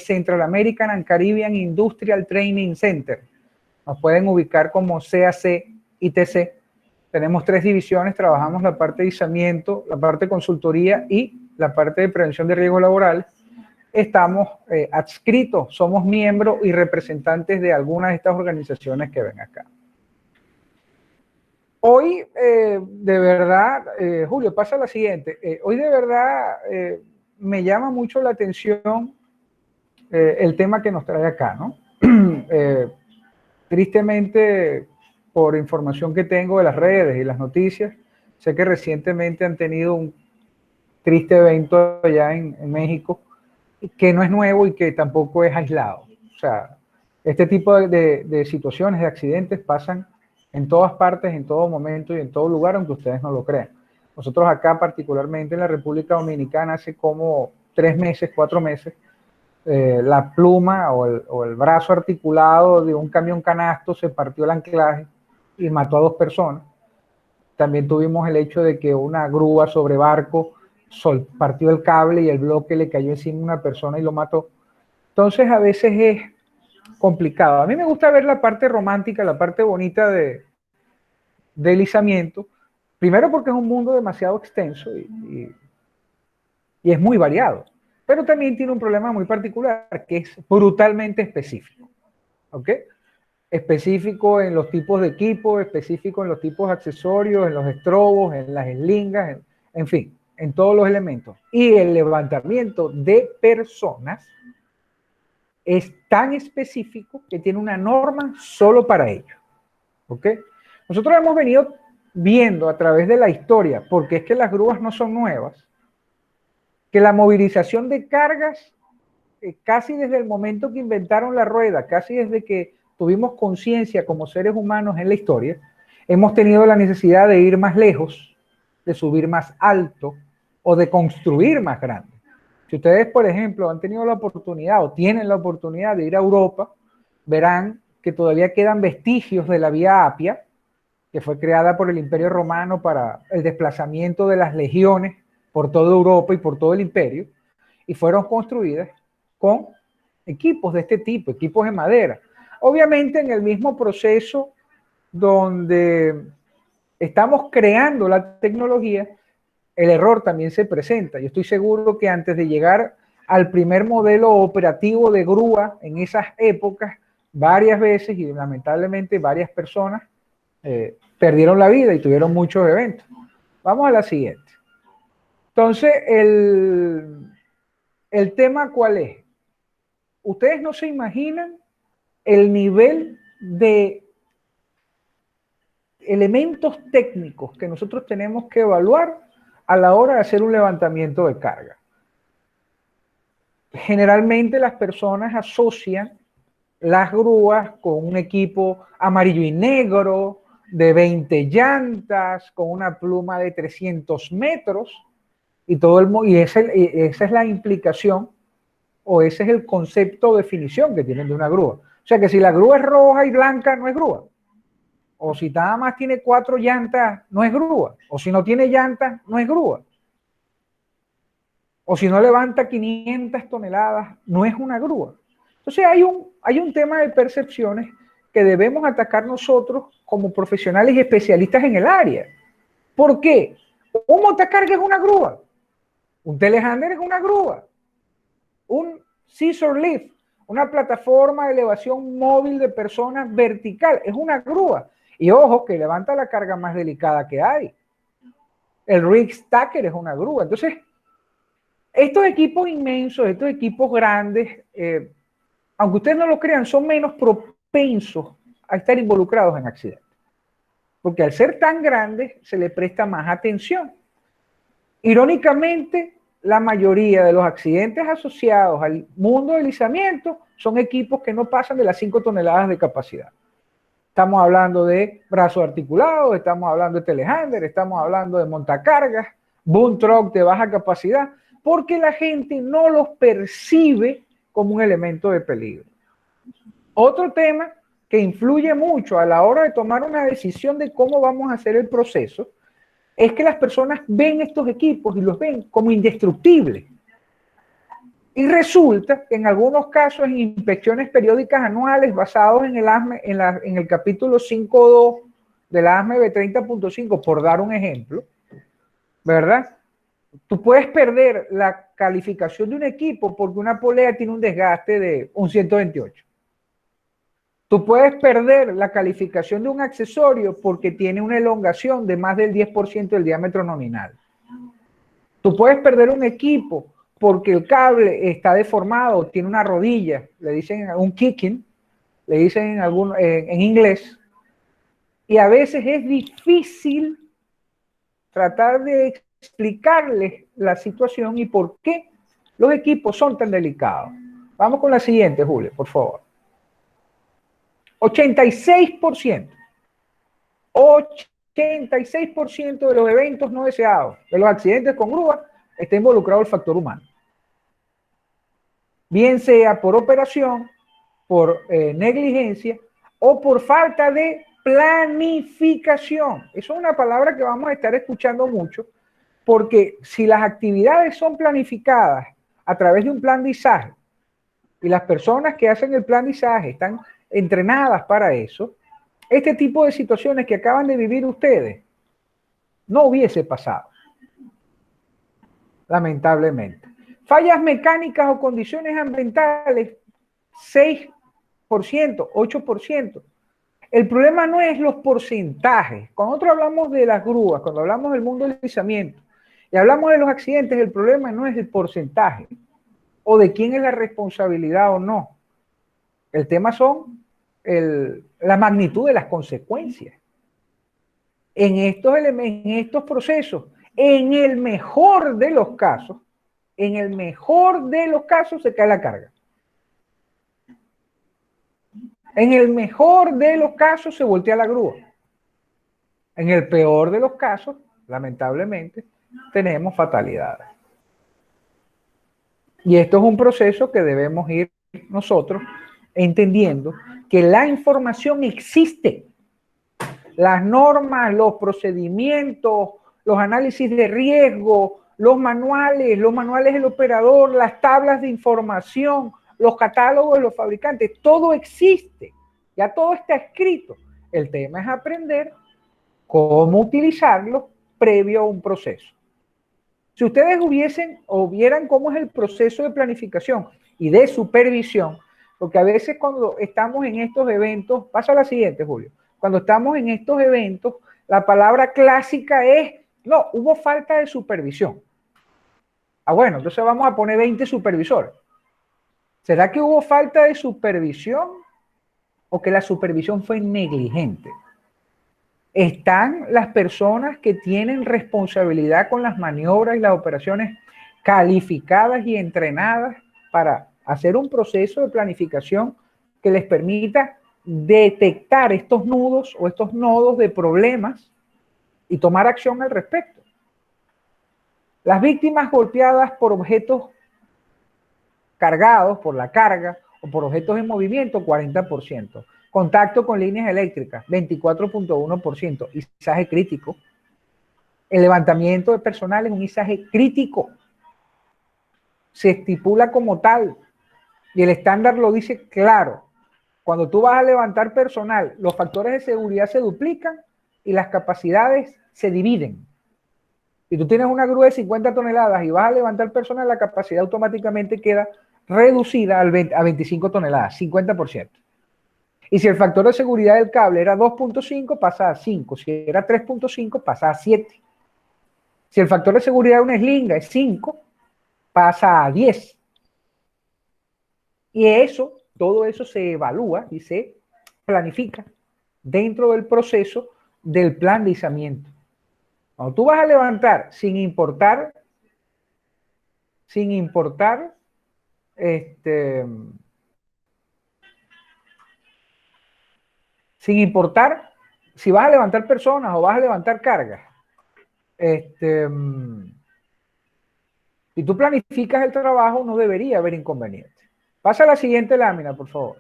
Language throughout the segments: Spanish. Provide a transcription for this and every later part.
Central American and Caribbean Industrial Training Center. Nos pueden ubicar como CAC ITC. Tenemos 3 divisiones, trabajamos la parte de izamiento, la parte de consultoría y la parte de prevención de riesgos laborales. Estamos adscritos, somos miembros y representantes de algunas de estas organizaciones que ven acá. Hoy, de verdad, Julio, pasa la siguiente. Hoy, de verdad, me llama mucho la atención el tema que nos trae acá, ¿no? Tristemente, por información que tengo de las redes y las noticias, sé que recientemente han tenido un triste evento allá en México, que no es nuevo y que tampoco es aislado. O sea, este tipo de situaciones, de accidentes, pasan en todas partes, en todo momento y en todo lugar, aunque ustedes no lo crean. Nosotros acá, particularmente en la República Dominicana, hace como 3 meses, 4 meses, la pluma o el brazo articulado de un camión canasto se partió el anclaje y mató a 2 personas. También tuvimos el hecho de que una grúa sobre barco partió el cable y el bloque le cayó encima a una persona y lo mató. Entonces, a veces es complicado. A mí me gusta ver la parte romántica, la parte bonita del izamiento. Primero porque es un mundo demasiado extenso y es muy variado. Pero también tiene un problema muy particular, que es brutalmente específico. ¿Ok? Específico en los tipos de equipo, específico en los tipos de accesorios, en los estrobos, en las eslingas, en fin, en todos los elementos. Y el levantamiento de personas es tan específico que tiene una norma solo para ello. ¿Ok? Nosotros hemos venido viendo a través de la historia, porque es que las grúas no son nuevas, que la movilización de cargas, casi desde el momento que inventaron la rueda, casi desde que tuvimos conciencia como seres humanos en la historia, hemos tenido la necesidad de ir más lejos, de subir más alto o de construir más grande. Si ustedes, por ejemplo, han tenido la oportunidad o tienen la oportunidad de ir a Europa, verán que todavía quedan vestigios de la Vía Apia, que fue creada por el Imperio Romano para el desplazamiento de las legiones por toda Europa y por todo el imperio, y fueron construidas con equipos de este tipo, equipos de madera. Obviamente en el mismo proceso donde estamos creando la tecnología, el error también se presenta. Yo estoy seguro que antes de llegar al primer modelo operativo de grúa en esas épocas, varias veces y lamentablemente varias personas perdieron la vida y tuvieron muchos eventos. Vamos a la siguiente. Entonces, el tema, ¿cuál es? Ustedes no se imaginan el nivel de elementos técnicos que nosotros tenemos que evaluar a la hora de hacer un levantamiento de carga. Generalmente las personas asocian las grúas con un equipo amarillo y negro, de 20 llantas, con una pluma de 300 metros, y esa es la implicación, o ese es el concepto o definición que tienen de una grúa. O sea que si la grúa es roja y blanca, no es grúa. O si nada más tiene 4 llantas, no es grúa. O si no tiene llantas, no es grúa. O si no levanta 500 toneladas, no es una grúa. Entonces hay un tema de percepciones que debemos atacar nosotros como profesionales y especialistas en el área. ¿Por qué? Un montacarga es una grúa. Un telehandler es una grúa. Un scissor lift, una plataforma de elevación móvil de personas vertical, es una grúa. Y ojo, que levanta la carga más delicada que hay. El rig stacker es una grúa. Entonces, estos equipos inmensos, estos equipos grandes, aunque ustedes no lo crean, son menos propensos a estar involucrados en accidentes. Porque al ser tan grandes, se le presta más atención. Irónicamente, la mayoría de los accidentes asociados al mundo del izamiento son equipos que no pasan de las 5 toneladas de capacidad. Estamos hablando de brazos articulados, estamos hablando de telehandler, estamos hablando de montacargas, boom truck de baja capacidad, porque la gente no los percibe como un elemento de peligro. Otro tema que influye mucho a la hora de tomar una decisión de cómo vamos a hacer el proceso es que las personas ven estos equipos y los ven como indestructibles. Y resulta que en algunos casos, en inspecciones periódicas anuales basados en el ASME, en el capítulo 5.2 del ASME B30.5, por dar un ejemplo, ¿verdad? Tú puedes perder la calificación de un equipo porque una polea tiene un desgaste de un 128. Tú puedes perder la calificación de un accesorio porque tiene una elongación de más del 10% del diámetro nominal. Tú puedes perder un equipo porque el cable está deformado, tiene una rodilla, le dicen un kicking, le dicen en inglés, y a veces es difícil tratar de explicarles la situación y por qué los equipos son tan delicados. Vamos con la siguiente, Julio, por favor. 86%. 86% de los eventos no deseados, de los accidentes con grúa, está involucrado el factor humano. Bien sea por operación, por negligencia o por falta de planificación. Eso es una palabra que vamos a estar escuchando mucho, porque si las actividades son planificadas a través de un plan de izaje y las personas que hacen el plan de izaje están entrenadas para eso, este tipo de situaciones que acaban de vivir ustedes no hubiese pasado, lamentablemente. Fallas mecánicas o condiciones ambientales, 6%, 8%. El problema no es los porcentajes. Cuando nosotros hablamos de las grúas, cuando hablamos del mundo del deslizamiento y hablamos de los accidentes, el problema no es el porcentaje o de quién es la responsabilidad o no. El tema son la magnitud de las consecuencias. En estos procesos, en el mejor de los casos, se cae la carga. En el mejor de los casos se voltea la grúa. En el peor de los casos, lamentablemente, tenemos fatalidades. Y esto es un proceso que debemos ir nosotros entendiendo que la información existe. Las normas, los procedimientos, los análisis de riesgo, los manuales del operador, las tablas de información, los catálogos de los fabricantes, todo existe. Ya todo está escrito. El tema es aprender cómo utilizarlo previo a un proceso. Si ustedes vieran cómo es el proceso de planificación y de supervisión, porque a veces cuando estamos en estos eventos, pasa la siguiente, Julio, cuando estamos en estos eventos, la palabra clásica es, no, hubo falta de supervisión. Ah, bueno, entonces vamos a poner 20 supervisores. ¿Será que hubo falta de supervisión o que la supervisión fue negligente? Están las personas que tienen responsabilidad con las maniobras y las operaciones calificadas y entrenadas para hacer un proceso de planificación que les permita detectar estos nudos o estos nodos de problemas y tomar acción al respecto. Las víctimas golpeadas por objetos cargados, por la carga o por objetos en movimiento, 40%. Contacto con líneas eléctricas, 24.1%. Izaje crítico. El levantamiento de personal es un izaje crítico. Se estipula como tal. Y el estándar lo dice claro. Cuando tú vas a levantar personal, los factores de seguridad se duplican y las capacidades se dividen. Si tú tienes una grúa de 50 toneladas y vas a levantar personal, la capacidad automáticamente queda reducida a 25 toneladas, 50%. Y si el factor de seguridad del cable era 2.5, pasa a 5. Si era 3.5, pasa a 7. Si el factor de seguridad de una eslinga es 5, pasa a 10. Y todo eso se evalúa y se planifica dentro del proceso del plan de izamiento. Cuando tú vas a levantar sin importar si vas a levantar personas o vas a levantar cargas, si tú planificas el trabajo, no debería haber inconveniente. Pasa a la siguiente lámina, por favor.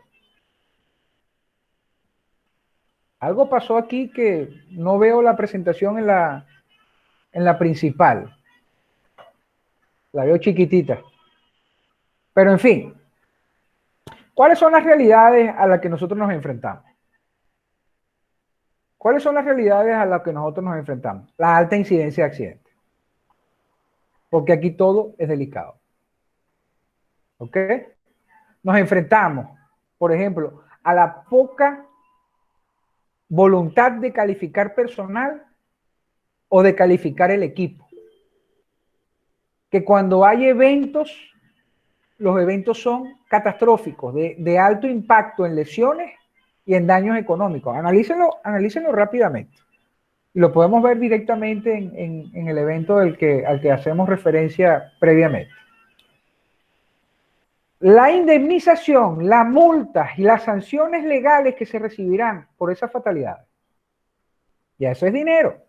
Algo pasó aquí que no veo la presentación en la principal. La veo chiquitita. Pero en fin, ¿cuáles son las realidades a las que nosotros nos enfrentamos? ¿Cuáles son las realidades a las que nosotros nos enfrentamos? La alta incidencia de accidentes. Porque aquí todo es delicado. ¿Ok? Nos enfrentamos, por ejemplo, a la poca voluntad de calificar personal o de calificar el equipo. Que cuando hay eventos, los eventos son catastróficos, de alto impacto en lesiones y en daños económicos. Analícenlo rápidamente. Y lo podemos ver directamente en el evento al que hacemos referencia previamente. La indemnización, la multa y las sanciones legales que se recibirán por esa fatalidad. Ya eso es dinero.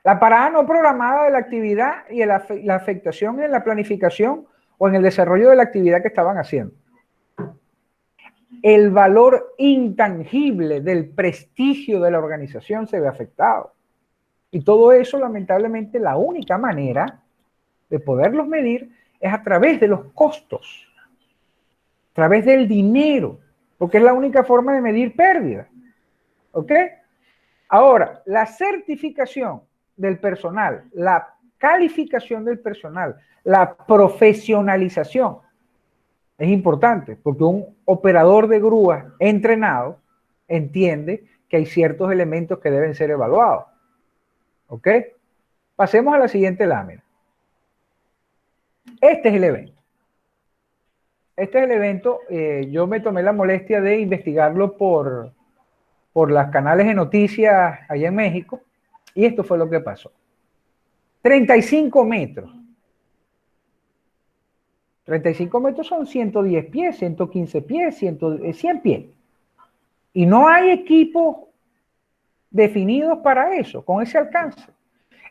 La parada no programada de la actividad y la afectación en la planificación o en el desarrollo de la actividad que estaban haciendo. El valor intangible del prestigio de la organización se ve afectado. Y todo eso, lamentablemente, la única manera de poderlos medir es a través de los costos, a través del dinero, porque es la única forma de medir pérdidas. ¿Ok? Ahora, la certificación del personal, la calificación del personal, la profesionalización es importante, porque un operador de grúas entrenado entiende que hay ciertos elementos que deben ser evaluados. ¿Ok? Pasemos a la siguiente lámina. Este es el evento. Este es el evento. Yo me tomé la molestia de investigarlo por las canales de noticias allá en México. Y esto fue lo que pasó. 35 metros. 35 metros son 110 pies, 115 pies, 100 pies. Y no hay equipos definidos para eso, con ese alcance.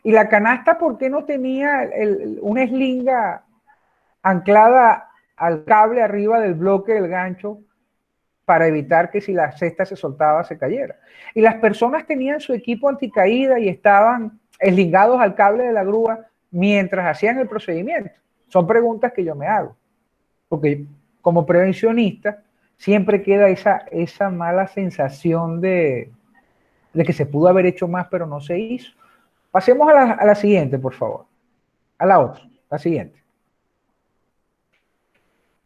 Y la canasta, ¿por qué no tenía una eslinga anclada al cable arriba del bloque del gancho para evitar que si la cesta se soltaba se cayera? Y las personas tenían su equipo anticaída y estaban eslingados al cable de la grúa mientras hacían el procedimiento. Son preguntas que yo me hago, porque como prevencionista siempre queda esa mala sensación de que se pudo haber hecho más pero no se hizo. Pasemos a la siguiente, por favor. A la otra, la siguiente.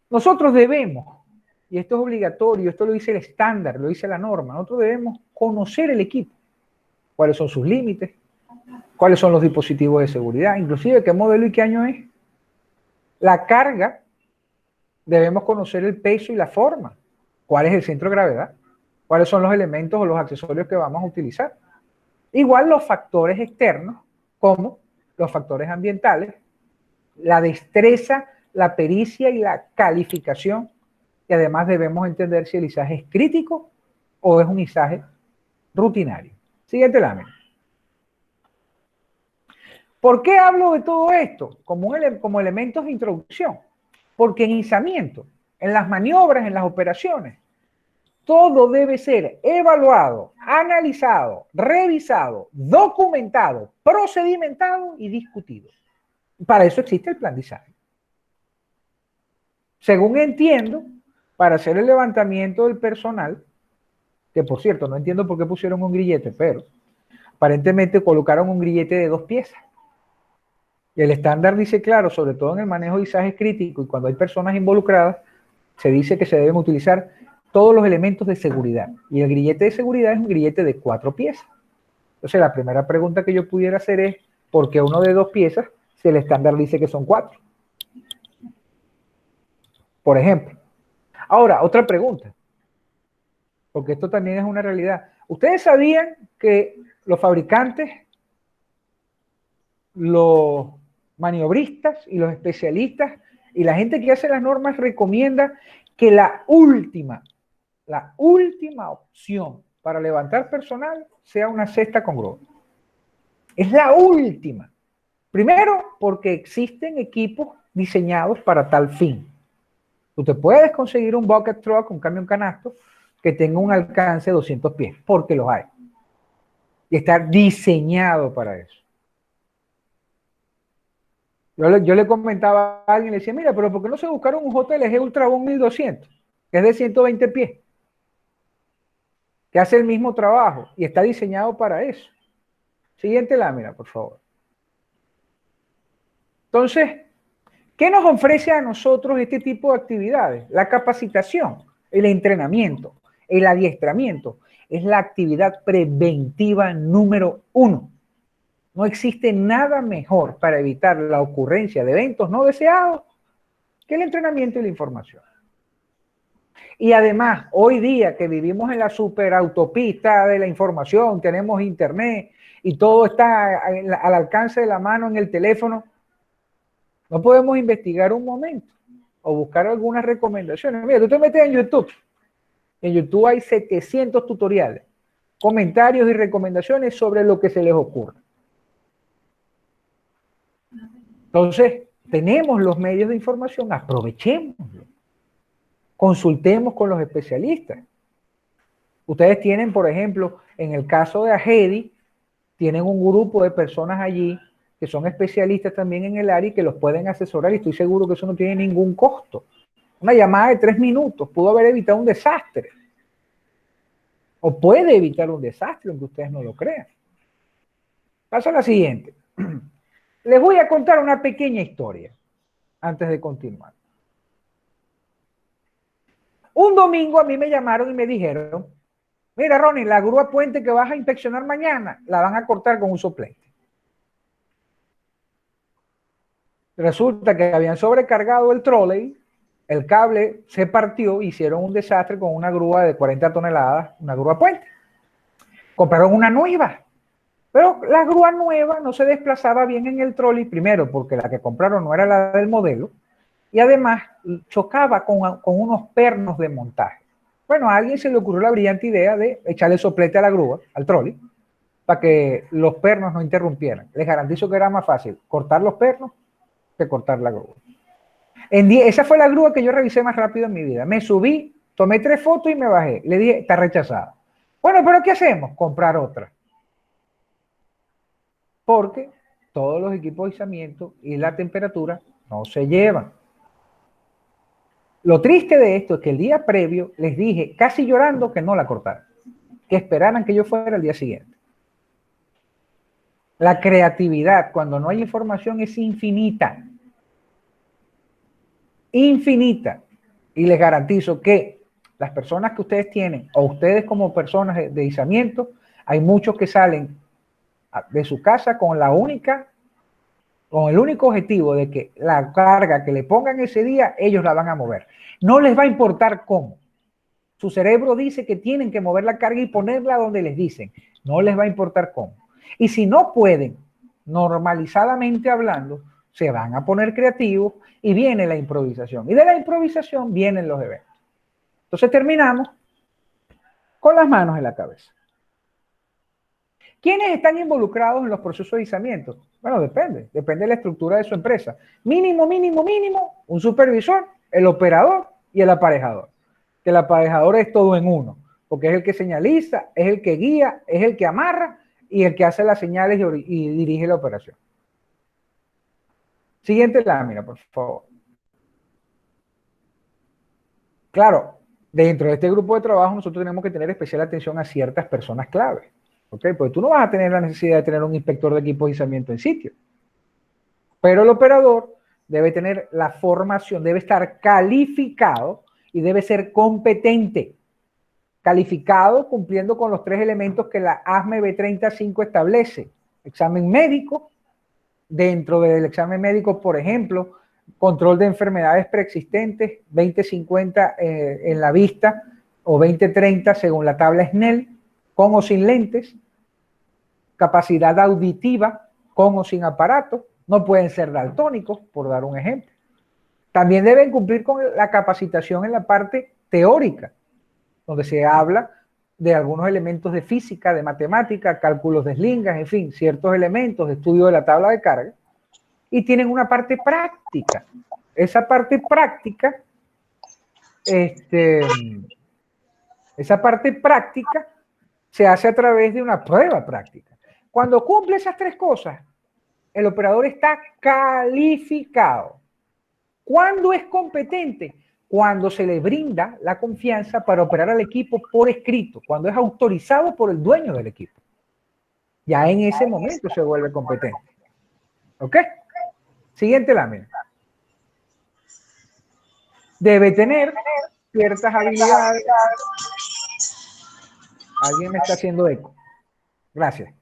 Nosotros debemos, y esto es obligatorio, esto lo dice el estándar, lo dice la norma, nosotros debemos conocer el equipo, cuáles son sus límites, cuáles son los dispositivos de seguridad, inclusive qué modelo y qué año es. La carga, debemos conocer el peso y la forma, cuál es el centro de gravedad, cuáles son los elementos o los accesorios que vamos a utilizar. Igual los factores externos, como los factores ambientales, la destreza, la pericia y la calificación. Y además debemos entender si el izaje es crítico o es un izaje rutinario. Siguiente lámina. ¿Por qué hablo de todo esto? Como elementos de introducción. Porque en izamiento, en las maniobras, en las operaciones, todo debe ser evaluado, analizado, revisado, documentado, procedimentado y discutido. Para eso existe el plan de izaje. Según entiendo, para hacer el levantamiento del personal, que por cierto, no entiendo por qué pusieron un grillete, pero aparentemente colocaron un grillete de 2 piezas. Y el estándar dice claro, sobre todo en el manejo de izajes críticos y cuando hay personas involucradas, se dice que se deben utilizar todos los elementos de seguridad. Y el grillete de seguridad es un grillete de 4 piezas. Entonces, la primera pregunta que yo pudiera hacer es, ¿por qué uno de 2 piezas si el estándar dice que son 4? Por ejemplo. Ahora, otra pregunta, porque esto también es una realidad. ¿Ustedes sabían que los fabricantes, los maniobristas y los especialistas y la gente que hace las normas recomienda que la última opción para levantar personal sea una cesta con grúa? Es la última. Primero, porque existen equipos diseñados para tal fin. Tú te puedes conseguir un bucket truck, un camión canasto, que tenga un alcance de 200 pies, porque los hay. Y está diseñado para eso. Yo le comentaba a alguien, le decía, mira, pero ¿por qué no se buscaron un JLG Ultrabook 1200, que es de 120 pies, que hace el mismo trabajo y está diseñado para eso? Siguiente lámina, por favor. Entonces, ¿qué nos ofrece a nosotros este tipo de actividades? La capacitación, el entrenamiento, el adiestramiento es la actividad preventiva número 1. No existe nada mejor para evitar la ocurrencia de eventos no deseados que el entrenamiento y la información. Y además, hoy día que vivimos en la superautopista de la información, tenemos internet y todo está al alcance de la mano en el teléfono, no podemos investigar un momento o buscar algunas recomendaciones. Mira, tú te metes en YouTube. En YouTube hay 700 tutoriales, comentarios y recomendaciones sobre lo que se les ocurre. Entonces, tenemos los medios de información, aprovechémoslo. Consultemos con los especialistas. Ustedes tienen, por ejemplo, en el caso de Agedi, tienen un grupo de personas allí que son especialistas también en el área y que los pueden asesorar, y estoy seguro que eso no tiene ningún costo. Una llamada de 3 minutos pudo haber evitado un desastre. O puede evitar un desastre, aunque ustedes no lo crean. Paso a la siguiente. Les voy a contar una pequeña historia antes de continuar. Un domingo a mí me llamaron y me dijeron, mira, Ronnie, la grúa puente que vas a inspeccionar mañana la van a cortar con un soplete. Resulta que habían sobrecargado el trolley, el cable se partió, hicieron un desastre con una grúa de 40 toneladas, una grúa puente. Compraron una nueva, pero la grúa nueva no se desplazaba bien en el trolley, primero porque la que compraron no era la del modelo, y además chocaba con unos pernos de montaje. Bueno, a alguien se le ocurrió la brillante idea de echarle soplete a la grúa, al trolley, para que los pernos no interrumpieran. Les garantizo que era más fácil cortar los pernos que cortar la grúa. Esa fue la grúa que yo revisé más rápido en mi vida. Me subí, tomé 3 fotos y me bajé. Le dije, está rechazada. Bueno, pero ¿qué hacemos? Comprar otra. Porque todos los equipos de izamiento y la temperatura no se llevan. Lo triste de esto es que el día previo les dije, casi llorando, que no la cortaran, que esperaran que yo fuera el día siguiente. La creatividad, cuando no hay información, es infinita. Infinita. Y les garantizo que las personas que ustedes tienen, o ustedes como personas de izamiento, hay muchos que salen de su casa con el único objetivo de que la carga que le pongan ese día, ellos la van a mover. No les va a importar cómo. Su cerebro dice que tienen que mover la carga y ponerla donde les dicen. No les va a importar cómo. Y si no pueden, normalizadamente hablando, se van a poner creativos y viene la improvisación. Y de la improvisación vienen los eventos. Entonces terminamos con las manos en la cabeza. ¿Quiénes están involucrados en los procesos de izamiento? Bueno, depende de la estructura de su empresa. Mínimo, un supervisor, el operador y el aparejador. Que el aparejador es todo en uno, porque es el que señaliza, es el que guía, es el que amarra y el que hace las señales y dirige la operación. Siguiente lámina, por favor. Claro, dentro de este grupo de trabajo nosotros tenemos que tener especial atención a ciertas personas clave. ¿Ok? Porque tú no vas a tener la necesidad de tener un inspector de equipos de izamiento en sitio. Pero el operador debe tener la formación, debe estar calificado y debe ser competente. Calificado cumpliendo con los 3 elementos que la ASME B35 establece. Examen médico, dentro del examen médico, por ejemplo, control de enfermedades preexistentes, 20/50 en la vista o 20/30 según la tabla Snell, con o sin lentes, capacidad auditiva, con o sin aparato, no pueden ser daltónicos, por dar un ejemplo. También deben cumplir con la capacitación en la parte teórica, donde se habla de algunos elementos de física, de matemática, cálculos de slingas, en fin, ciertos elementos de estudio de la tabla de carga, y tienen una parte práctica. Esa parte práctica, se hace a través de una prueba práctica. Cuando cumple esas 3 cosas, el operador está calificado. ¿Cuándo es competente? Cuando se le brinda la confianza para operar al equipo por escrito, cuando es autorizado por el dueño del equipo. Ya en ese momento se vuelve competente. ¿Ok? Siguiente lámina. Debe tener ciertas habilidades. Alguien me está haciendo eco. Gracias.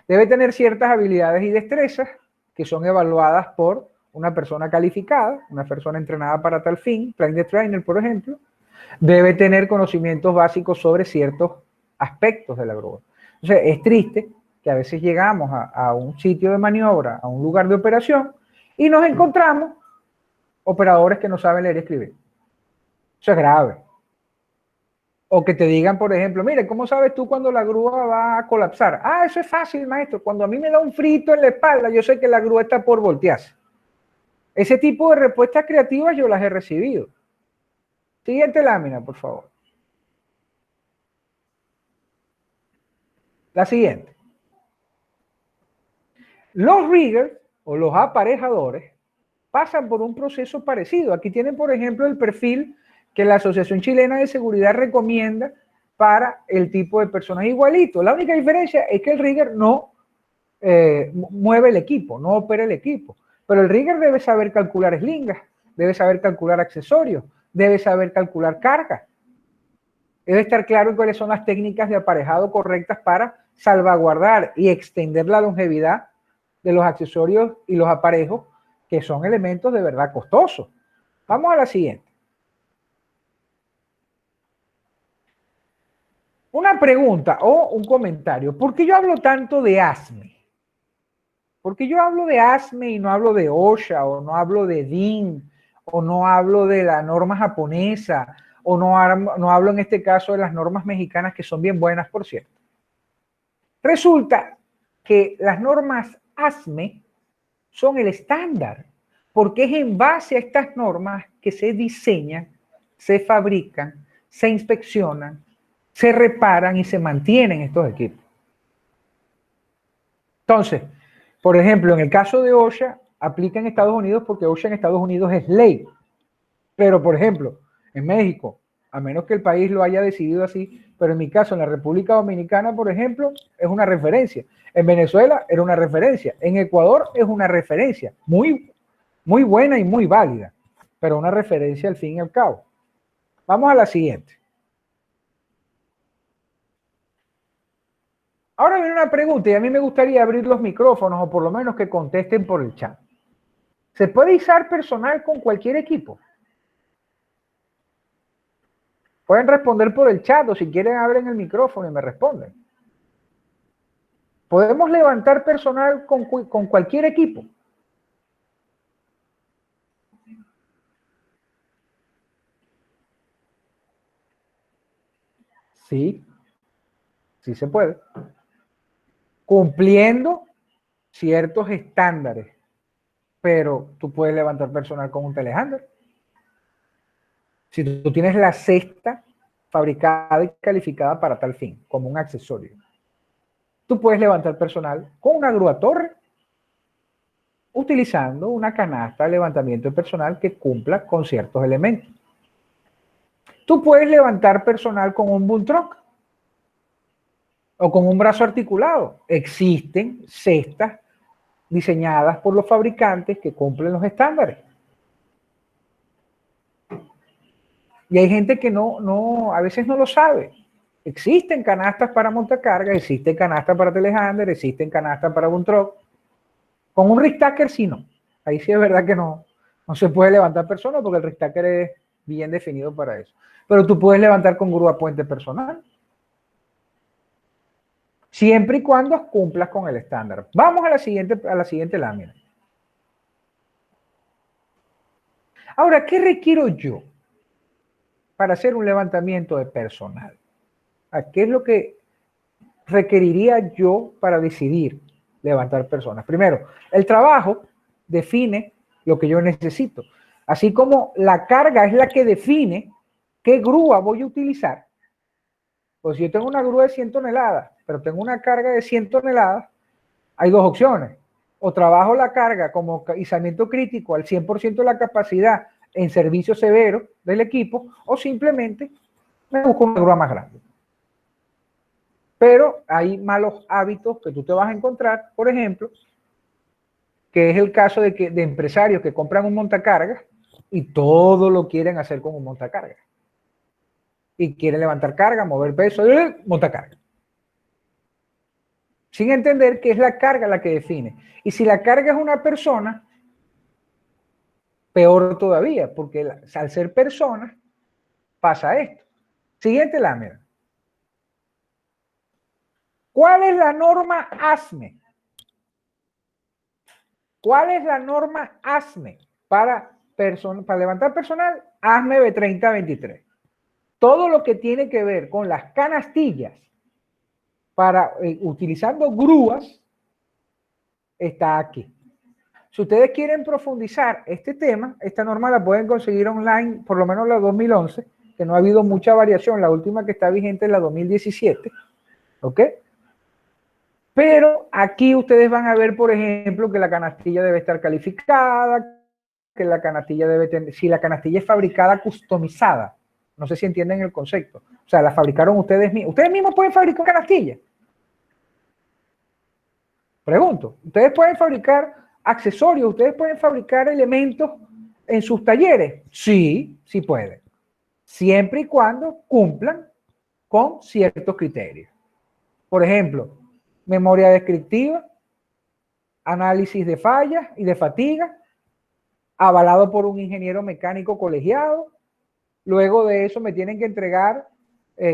Debe tener ciertas habilidades y destrezas que son evaluadas por una persona calificada, una persona entrenada para tal fin, trainer trainer, por ejemplo. Debe tener conocimientos básicos sobre ciertos aspectos de la grúa. Entonces, es triste que a veces llegamos a un sitio de maniobra, a un lugar de operación, y nos encontramos operadores que no saben leer y escribir. Eso es grave. O que te digan, por ejemplo, mire, ¿cómo sabes tú cuando la grúa va a colapsar? Ah, eso es fácil, maestro. Cuando a mí me da un frito en la espalda, yo sé que la grúa está por voltearse. Ese tipo de respuestas creativas yo las he recibido. Siguiente lámina, por favor. La siguiente. Los riggers o los aparejadores pasan por un proceso parecido. Aquí tienen, por ejemplo, el perfil que la Asociación Chilena de Seguridad recomienda para el tipo de personas igualito. La única diferencia es que el rigger no mueve el equipo, no opera el equipo. Pero el rigger debe saber calcular eslingas, debe saber calcular accesorios, debe saber calcular cargas. Debe estar claro en cuáles son las técnicas de aparejado correctas para salvaguardar y extender la longevidad de los accesorios y los aparejos, que son elementos de verdad costosos. Vamos a la siguiente. Una pregunta o un comentario. ¿Por qué yo hablo tanto de ASME? ¿Por qué yo hablo de ASME y no hablo de OSHA o no hablo de DIN o no hablo de la norma japonesa o no hablo en este caso de las normas mexicanas, que son bien buenas, por cierto? Resulta que las normas ASME son el estándar, porque es en base a estas normas que se diseñan, se fabrican, se inspeccionan, se reparan y se mantienen estos equipos. Entonces, por ejemplo, en el caso de OSHA, aplica en Estados Unidos porque OSHA en Estados Unidos es ley. Pero, por ejemplo, en México, a menos que el país lo haya decidido así, pero en mi caso, en la República Dominicana, por ejemplo, es una referencia. En Venezuela era una referencia. En Ecuador es una referencia muy, muy buena y muy válida, pero una referencia al fin y al cabo. Vamos a la siguiente. Ahora viene una pregunta y a mí me gustaría abrir los micrófonos o por lo menos que contesten por el chat. ¿Se puede izar personal con cualquier equipo? Pueden responder por el chat o si quieren abren el micrófono y me responden. ¿Podemos levantar personal con cualquier equipo? Sí, sí se puede. Cumpliendo ciertos estándares, pero tú puedes levantar personal con un telehandler. Si tú tienes la cesta fabricada y calificada para tal fin, como un accesorio, tú puedes levantar personal con una grúa torre, utilizando una canasta de levantamiento de personal que cumpla con ciertos elementos. Tú puedes levantar personal con un boom truck o con un brazo articulado. Existen cestas diseñadas por los fabricantes que cumplen los estándares. Y hay gente que a veces no lo sabe. Existen canastas para montacarga, existen canastas para telehandler, existen canastas para boom truck. Con un rickstacker sí no. Ahí sí es verdad que no se puede levantar personas porque el rickstacker es bien definido para eso. Pero tú puedes levantar con grúa puente personal. Siempre y cuando cumplas con el estándar. Vamos a la siguiente lámina. Ahora, ¿qué requiero yo para hacer un levantamiento de personal? ¿Qué es lo que requeriría yo para decidir levantar personas? Primero, el trabajo define lo que yo necesito. Así como la carga es la que define qué grúa voy a utilizar. Pues si yo tengo una grúa de 100 toneladas, pero tengo una carga de 100 toneladas, hay dos opciones. o trabajo la carga como izamiento crítico al 100% de la capacidad en servicio severo del equipo, o simplemente me busco una grúa más grande. Pero hay malos hábitos que tú te vas a encontrar, por ejemplo, que es el caso de empresarios que compran un montacargas y todo lo quieren hacer con un montacargas. Y quieren levantar carga, mover peso, montacarga. Sin entender que es la carga la que define. Y si la carga es una persona, peor todavía, porque al ser persona pasa esto. Siguiente lámina. ¿Cuál es la norma ASME? ¿Cuál es la norma ASME para levantar personal? ASME B3023. Todo lo que tiene que ver con las canastillas para utilizando grúas está aquí. Si ustedes quieren profundizar este tema, esta norma la pueden conseguir online, por lo menos la 2011, que no ha habido mucha variación. La última que está vigente es la 2017. ¿Ok? Pero aquí ustedes van a ver, por ejemplo, que la canastilla debe estar calificada, que la canastilla debe tener, si la canastilla es fabricada customizada, no sé si entienden el concepto, o sea, la fabricaron ustedes mismos. ¿Ustedes mismos pueden fabricar canastillas? Pregunto, ¿ustedes pueden fabricar accesorios? ¿Ustedes pueden fabricar elementos en sus talleres? Sí, sí pueden, siempre y cuando cumplan con ciertos criterios. Por ejemplo, memoria descriptiva, análisis de fallas y de fatiga, avalado por un ingeniero mecánico colegiado. Luego de eso me tienen que entregar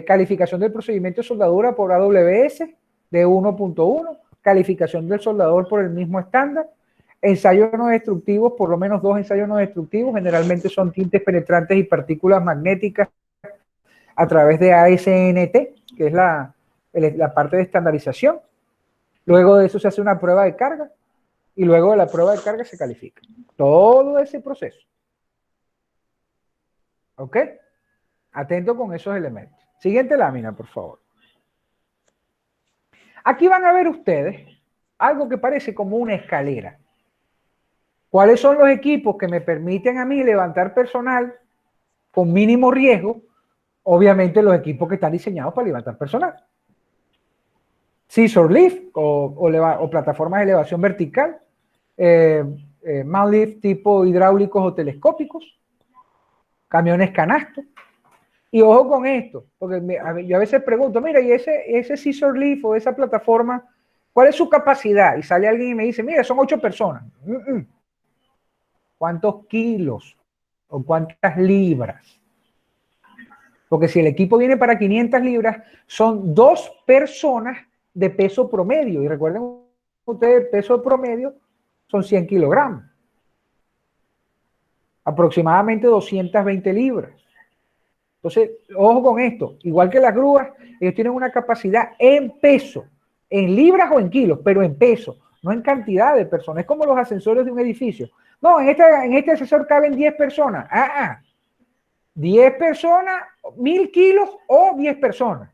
calificación del procedimiento de soldadura por AWS de 1.1, calificación del soldador por el mismo estándar, ensayos no destructivos, por lo menos 2 ensayos no destructivos, generalmente son tintes penetrantes y partículas magnéticas a través de ASNT, que es la parte de estandarización. Luego de eso se hace una prueba de carga y luego de la prueba de carga se califica. Todo ese proceso. ¿Ok? Atento con esos elementos. Siguiente lámina, por favor. Aquí van a ver ustedes algo que parece como una escalera. ¿Cuáles son los equipos que me permiten a mí levantar personal con mínimo riesgo? Obviamente los equipos que están diseñados para levantar personal. Scissor lift o plataformas de elevación vertical, man lift tipo hidráulicos o telescópicos, camiones canasto. Y ojo con esto, porque yo a veces pregunto, mira, y ese scissor lift o esa plataforma, ¿cuál es su capacidad? Y sale alguien y me dice, mira, son 8 personas. ¿Cuántos kilos o cuántas libras? Porque si el equipo viene para 500 libras, son 2 personas de peso promedio. Y recuerden ustedes, el peso promedio son 100 kilogramos. Aproximadamente 220 libras. Entonces, ojo con esto. Igual que las grúas, ellos tienen una capacidad en peso, en libras o en kilos, pero en peso, no en cantidad de personas. Es como los ascensores de un edificio. No, en este ascensor caben 10 personas. 10 personas, 1000 kilos o 10 personas.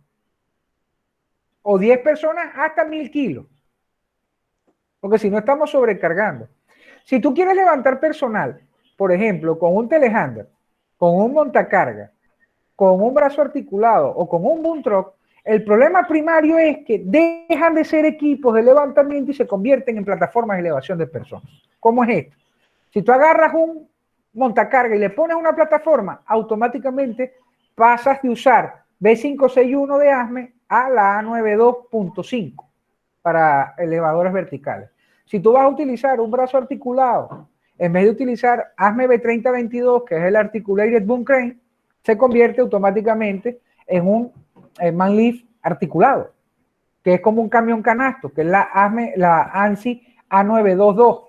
O 10 personas hasta 1000 kilos. Porque si no estamos sobrecargando. Si tú quieres levantar personal, por ejemplo, con un telehandler, con un montacarga, con un brazo articulado o con un boom truck, el problema primario es que dejan de ser equipos de levantamiento y se convierten en plataformas de elevación de personas. ¿Cómo es esto? Si tú agarras un montacarga y le pones una plataforma, automáticamente pasas de usar B561 de ASME a la A92.5 para elevadores verticales. Si tú vas a utilizar un brazo articulado, en vez de utilizar ASME B3022, que es el Articulated Boom Crane, se convierte automáticamente en un man lift articulado, que es como un camión canasto, que es la ANSI A922.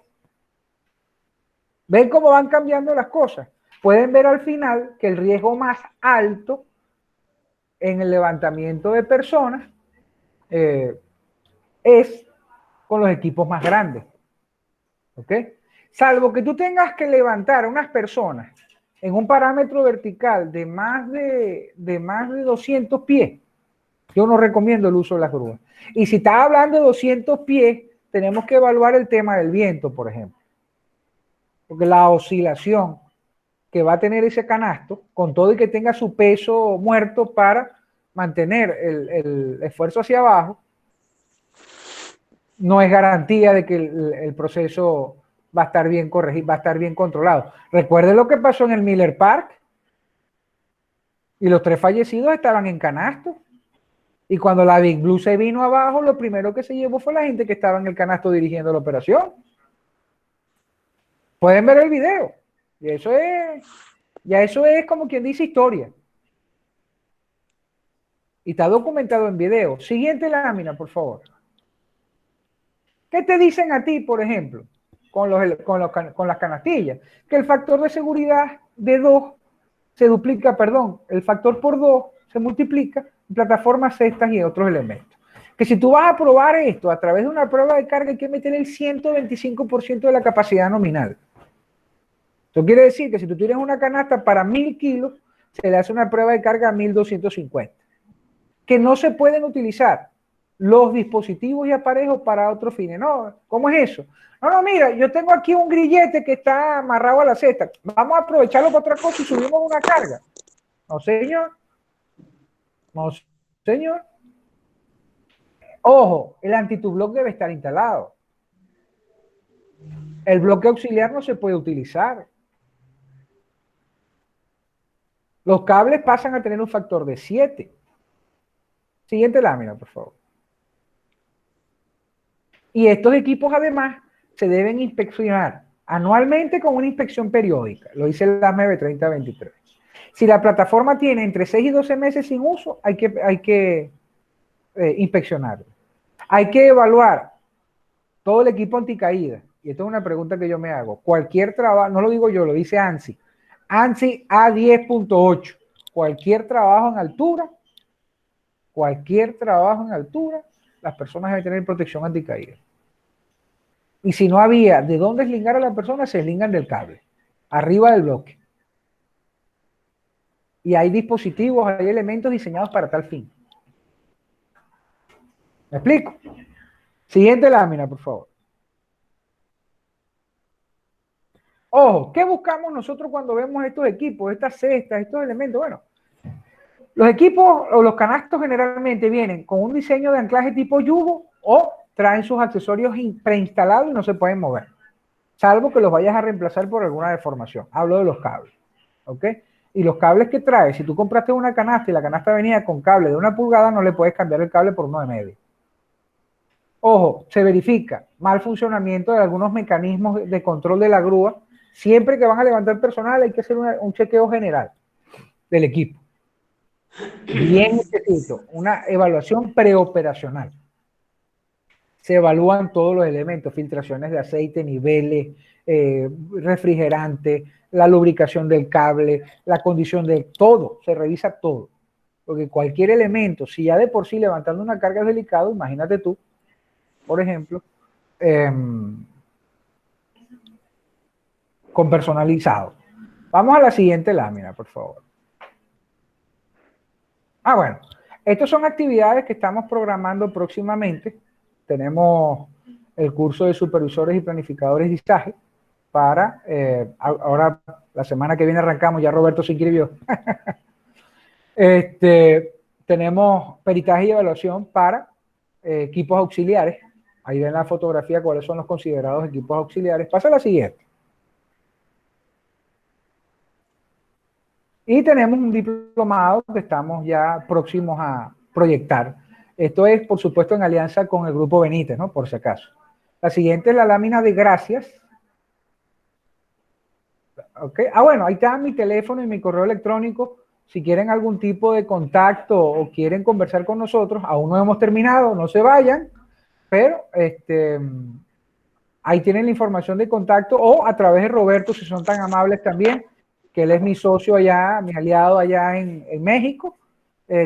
¿Ven cómo van cambiando las cosas? Pueden ver al final que el riesgo más alto en el levantamiento de personas es con los equipos más grandes. ¿Ok? Salvo que tú tengas que levantar a unas personas en un parámetro vertical de más de 200 pies, yo no recomiendo el uso de las grúas. Y si estás hablando de 200 pies, tenemos que evaluar el tema del viento, por ejemplo. Porque la oscilación que va a tener ese canasto, con todo y que tenga su peso muerto para mantener el esfuerzo hacia abajo, no es garantía de que el proceso va a estar bien corregido, va a estar bien controlado. Recuerden lo que pasó en el Miller Park, y los 3 fallecidos estaban en canasto. Y cuando la Big Blue se vino abajo, lo primero que se llevó fue la gente que estaba en el canasto dirigiendo la operación. Pueden ver el video. Y eso es, ya eso es como quien dice historia. Y está documentado en video. Siguiente lámina, por favor. ¿Qué te dicen a ti, por ejemplo, con las canastillas? Que el factor de seguridad de 2 se duplica, perdón, el factor por 2 se multiplica en plataformas cestas y otros elementos. Que si tú vas a probar esto a través de una prueba de carga, hay que meter el 125% de la capacidad nominal. Eso quiere decir que si tú tienes una canasta para 1000 kilos, se le hace una prueba de carga a 1250. Que no se pueden utilizar los dispositivos y aparejos para otros fines. No, ¿cómo es eso? No, mira, yo tengo aquí un grillete que está amarrado a la cesta. Vamos a aprovecharlo para otra cosa y subimos una carga. No, señor. No, señor. Ojo, el anti-to-block debe estar instalado. El bloque auxiliar no se puede utilizar. Los cables pasan a tener un factor de 7. Siguiente lámina, por favor. Y estos equipos, además, se deben inspeccionar anualmente con una inspección periódica. Lo dice el ASME 3023. Si la plataforma tiene entre 6 y 12 meses sin uso, hay que inspeccionarlo. Hay que evaluar todo el equipo anticaída. Y esto es una pregunta que yo me hago. Cualquier trabajo, no lo digo yo, lo dice ANSI. ANSI A10.8. Cualquier trabajo en altura, las personas deben tener protección anticaída. Y si no había de dónde eslingar a la persona, se eslingan del cable, arriba del bloque. Y hay dispositivos, hay elementos diseñados para tal fin. ¿Me explico? Siguiente lámina, por favor. Ojo, ¿qué buscamos nosotros cuando vemos estos equipos, estas cestas, estos elementos? Bueno, los equipos o los canastos generalmente vienen con un diseño de anclaje tipo yugo o traen sus accesorios preinstalados y no se pueden mover, salvo que los vayas a reemplazar por alguna deformación. Hablo de los cables, ¿ok? Y los cables que trae, si tú compraste una canasta y la canasta venía con cable de 1 pulgada, no le puedes cambiar el cable por 1,5. Ojo, se verifica mal funcionamiento de algunos mecanismos de control de la grúa. Siempre que van a levantar personal hay que hacer un chequeo general del equipo. Bien necesito una evaluación preoperacional. Se evalúan todos los elementos, filtraciones de aceite, niveles, refrigerante, la lubricación del cable, la condición de todo, se revisa todo. Porque cualquier elemento, si ya de por sí levantando una carga es delicado, imagínate tú, por ejemplo, con personalizado. Vamos a la siguiente lámina, por favor. Bueno, estas son actividades que estamos programando próximamente. Tenemos el curso de supervisores y planificadores de ISAGE para, ahora la semana que viene arrancamos, ya Roberto se inscribió. Tenemos peritaje y evaluación para equipos auxiliares. Ahí ven la fotografía cuáles son los considerados equipos auxiliares. Pasa a la siguiente. Y tenemos un diplomado que estamos ya próximos a proyectar. Esto es, por supuesto, en alianza con el Grupo Benítez, ¿no? Por si acaso. La siguiente es la lámina de gracias. ¿Okay? Bueno, ahí está mi teléfono y mi correo electrónico. Si quieren algún tipo de contacto o quieren conversar con nosotros, aún no hemos terminado, no se vayan, pero ahí tienen la información de contacto o a través de Roberto, si son tan amables también, que él es mi socio allá, mi aliado allá en México.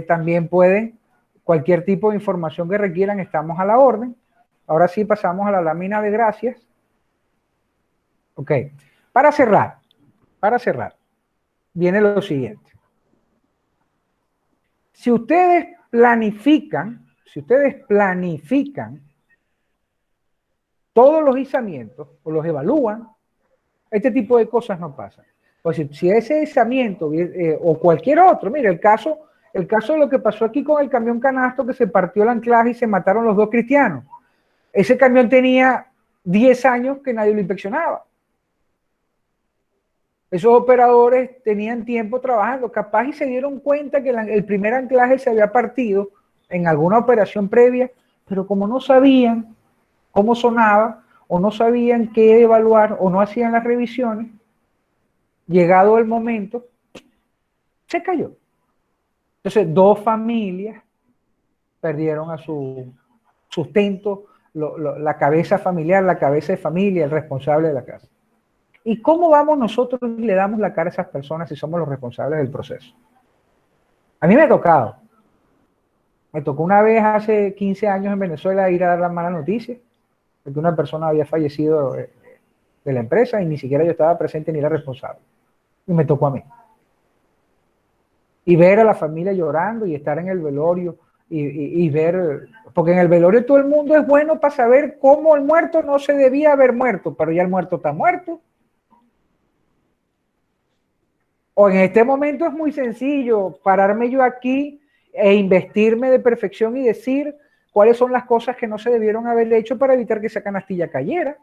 También pueden, cualquier tipo de información que requieran, estamos a la orden. Ahora sí pasamos a la lámina de gracias. Ok, para cerrar, viene lo siguiente. Si ustedes planifican todos los izamientos o los evalúan, este tipo de cosas no pasan. Pues si ese izamiento o cualquier otro, mire, el caso de lo que pasó aquí con el camión canasto que se partió el anclaje y se mataron los dos cristianos. Ese camión tenía 10 años que nadie lo inspeccionaba. Esos operadores tenían tiempo trabajando, capaz y se dieron cuenta que el primer anclaje se había partido en alguna operación previa, pero como no sabían cómo sonaba, o no sabían qué evaluar, o no hacían las revisiones, llegado el momento, se cayó. Entonces, dos familias perdieron a su sustento, la cabeza familiar, la cabeza de familia, el responsable de la casa. ¿Y cómo vamos nosotros y le damos la cara a esas personas si somos los responsables del proceso? A mí me ha tocado. Me tocó una vez hace 15 años en Venezuela ir a dar la mala noticia de que una persona había fallecido de la empresa y ni siquiera yo estaba presente ni era responsable. Y me tocó a mí. Y ver a la familia llorando y estar en el velorio y ver, porque en el velorio todo el mundo es bueno para saber cómo el muerto no se debía haber muerto, pero ya el muerto está muerto. O en este momento es muy sencillo pararme yo aquí e investirme de perfección y decir cuáles son las cosas que no se debieron haber hecho para evitar que esa canastilla cayera.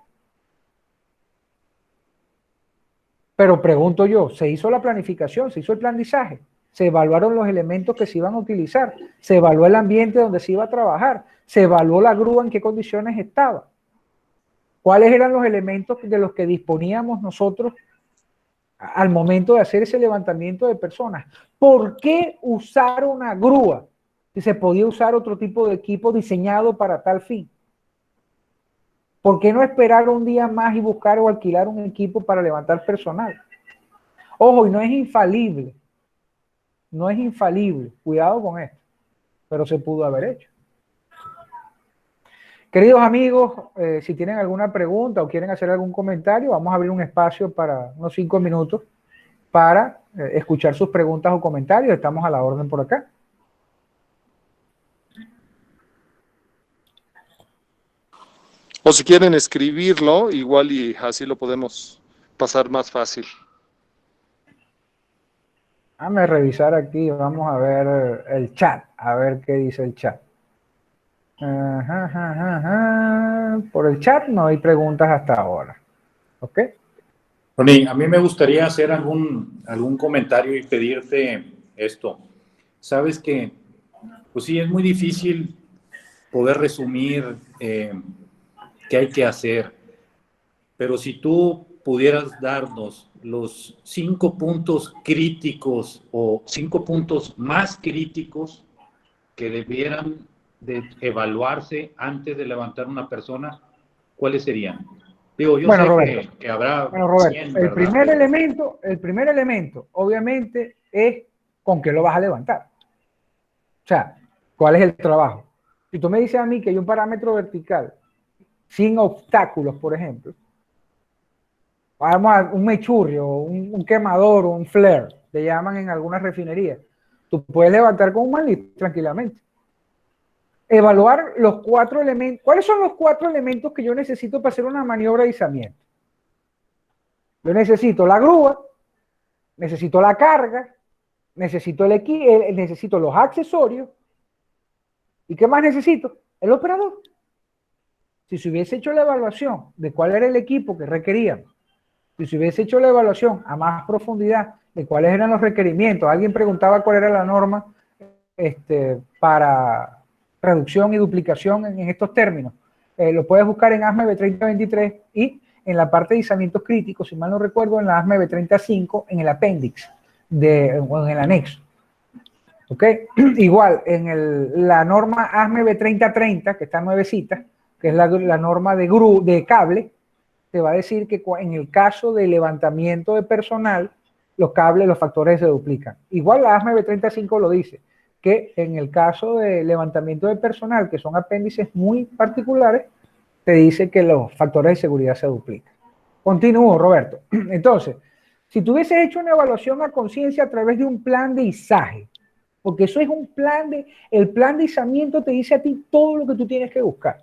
Pero pregunto yo, ¿se hizo la planificación? ¿Se hizo el plandizaje? ¿Se evaluaron los elementos que se iban a utilizar? ¿Se evaluó el ambiente donde se iba a trabajar? ¿Se evaluó la grúa en qué condiciones estaba? ¿Cuáles eran los elementos de los que disponíamos nosotros al momento de hacer ese levantamiento de personas? ¿Por qué usar una grúa si se podía usar otro tipo de equipo diseñado para tal fin? ¿Por qué no esperar un día más y buscar o alquilar un equipo para levantar personal? Ojo, y no es infalible. No es infalible. Cuidado con esto. Pero se pudo haber hecho. Queridos amigos, si tienen alguna pregunta o quieren hacer algún comentario, vamos a abrir un espacio para unos 5 minutos para escuchar sus preguntas o comentarios. Estamos a la orden por acá. O si quieren escribirlo, igual y así lo podemos pasar más fácil. Déjame revisar aquí, vamos a ver el chat, a ver qué dice el chat. Ajá, ajá, ajá. Por el chat no hay preguntas hasta ahora. ¿Ok? Ronnie, a mí me gustaría hacer algún comentario y pedirte esto. Sabes que, pues sí, es muy difícil poder resumir qué hay que hacer, pero si tú pudieras darnos los 5 puntos críticos o 5 puntos más críticos que debieran de evaluarse antes de levantar una persona, ¿cuáles serían? Digo, yo Bueno, sé Roberto, que habrá Roberto, 100, el ¿verdad? primer elemento, obviamente, es con qué lo vas a levantar. O sea, ¿cuál es el trabajo? Si tú me dices a mí que hay un parámetro vertical sin obstáculos, por ejemplo, vamos a un mechurrio, un quemador o un flare, le llaman en algunas refinerías. Tú puedes levantar con un manlit tranquilamente. Evaluar los 4 elementos. ¿Cuáles son los 4 elementos que yo necesito para hacer una maniobra de izamiento? Yo necesito la grúa, necesito la carga, necesito necesito los accesorios. ¿Y qué más necesito? El operador. Si se hubiese hecho la evaluación de cuál era el equipo que requeríamos, si se hubiese hecho la evaluación a más profundidad de cuáles eran los requerimientos, alguien preguntaba cuál era la norma para reducción y duplicación en estos términos. Lo puedes buscar en ASME B3023 y en la parte de izamientos críticos, si mal no recuerdo, en la ASME B35, en el apéndice o en el anexo. ¿Ok? Igual, en la norma ASME B3030, que está nuevecita, que es la norma de cable, te va a decir que en el caso de levantamiento de personal, los cables, los factores se duplican. Igual la ASME B35 lo dice, que en el caso de levantamiento de personal, que son apéndices muy particulares, te dice que los factores de seguridad se duplican. Continúo, Roberto. Entonces, si tú hubieses hecho una evaluación a conciencia a través de un plan de izaje, porque eso es el plan de izamiento te dice a ti todo lo que tú tienes que buscar.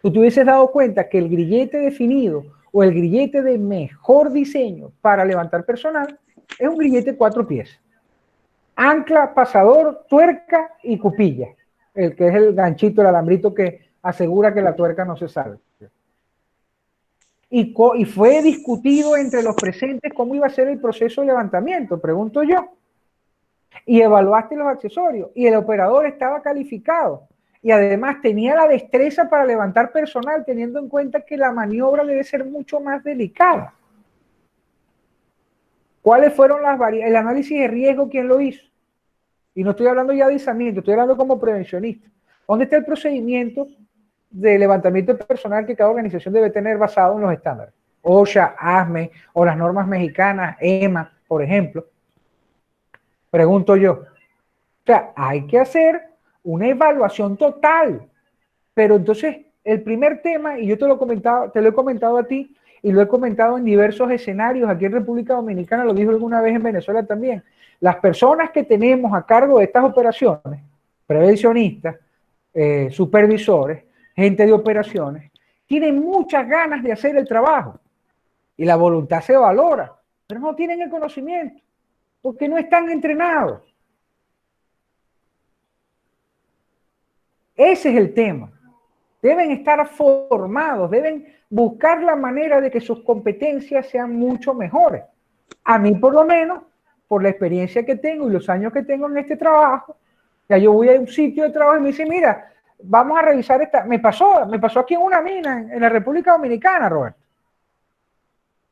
tú te hubieses dado cuenta que el grillete definido o el grillete de mejor diseño para levantar personal es un grillete 4 piezas. Ancla, pasador, tuerca y cupilla, el que es el ganchito, el alambrito que asegura que la tuerca no se salga. Y fue discutido entre los presentes cómo iba a ser el proceso de levantamiento, pregunto yo. Y evaluaste los accesorios y el operador estaba calificado y además tenía la destreza para levantar personal, teniendo en cuenta que la maniobra debe ser mucho más delicada. ¿Cuáles fueron las variables? El análisis de riesgo, ¿quién lo hizo? Y no estoy hablando ya de aislamiento, estoy hablando como prevencionista. ¿Dónde está el procedimiento de levantamiento de personal que cada organización debe tener basado en los estándares? OSHA, ASME o las normas mexicanas, EMA, por ejemplo. Pregunto yo. O sea, hay que hacer una evaluación total. Pero entonces, el primer tema, y yo te lo he comentado a ti, y lo he comentado en diversos escenarios, aquí en República Dominicana, lo dijo alguna vez en Venezuela también, las personas que tenemos a cargo de estas operaciones, prevencionistas, supervisores, gente de operaciones, tienen muchas ganas de hacer el trabajo, y la voluntad se valora, pero no tienen el conocimiento, porque no están entrenados. Ese es el tema. Deben estar formados, deben buscar la manera de que sus competencias sean mucho mejores. A mí, por lo menos, por la experiencia que tengo y los años que tengo en este trabajo, ya yo voy a un sitio de trabajo y me dice, mira, vamos a revisar esta. Me pasó aquí en una mina en la República Dominicana, Roberto,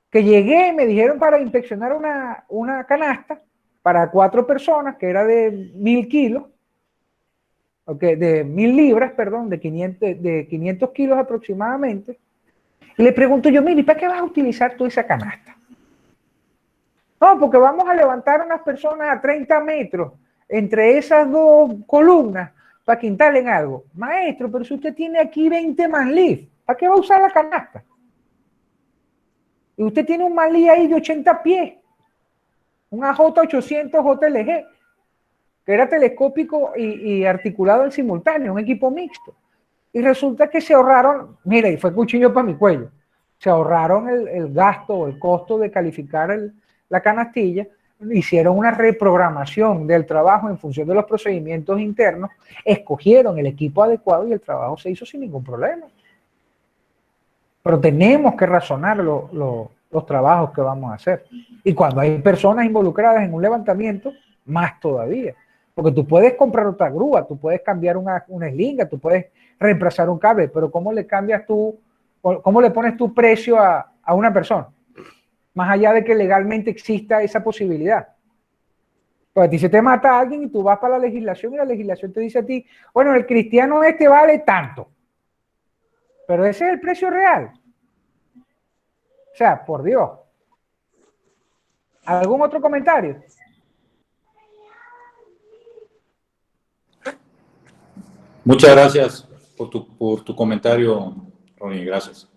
que llegué y me dijeron para inspeccionar una canasta para 4 personas, que era de 1000 kilos, okay, de 1000 libras, perdón, de 500 kilos aproximadamente. Y le pregunto yo, mire, ¿para qué vas a utilizar tú esa canasta? No, porque vamos a levantar unas personas a 30 metros entre esas 2 columnas para que instalen algo. Maestro, pero si usted tiene aquí 20 manlif, ¿para qué va a usar la canasta? Y usted tiene un manlif ahí de 80 pies, un AJ800 JLG, que era telescópico y articulado en simultáneo, un equipo mixto. Y resulta que se ahorraron, mira, y fue cuchillo para mi cuello, se ahorraron el gasto o el costo de calificar la canastilla, hicieron una reprogramación del trabajo en función de los procedimientos internos, escogieron el equipo adecuado y el trabajo se hizo sin ningún problema. Pero tenemos que razonar los trabajos que vamos a hacer. Y cuando hay personas involucradas en un levantamiento, más todavía. Porque tú puedes comprar otra grúa, tú puedes cambiar una eslinga, tú puedes reemplazar un cable, pero ¿cómo le cambias tú, cómo le pones tu precio a una persona? Más allá de que legalmente exista esa posibilidad. Pues a ti se te mata a alguien y tú vas para la legislación y la legislación te dice a ti, bueno, el cristiano este vale tanto. Pero ese es el precio real. O sea, por Dios. ¿Algún otro comentario? Muchas gracias por tu comentario, Ronnie. Gracias.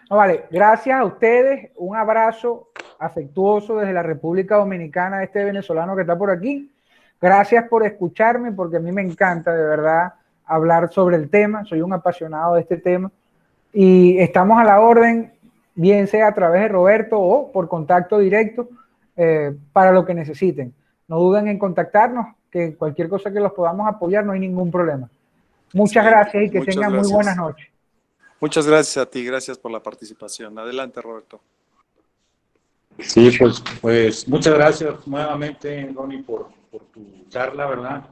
No, vale, gracias a ustedes. Un abrazo afectuoso desde la República Dominicana, este venezolano que está por aquí. Gracias por escucharme, porque a mí me encanta de verdad hablar sobre el tema. Soy un apasionado de este tema. Y estamos a la orden, bien sea a través de Roberto o por contacto directo, para lo que necesiten. No duden en contactarnos, que cualquier cosa que los podamos apoyar no hay ningún problema. Muchas gracias y que tengan muy buenas noches. Muchas gracias a ti, gracias por la participación. Adelante, Roberto. Sí, pues muchas gracias nuevamente, Ronnie, por tu charla, ¿verdad?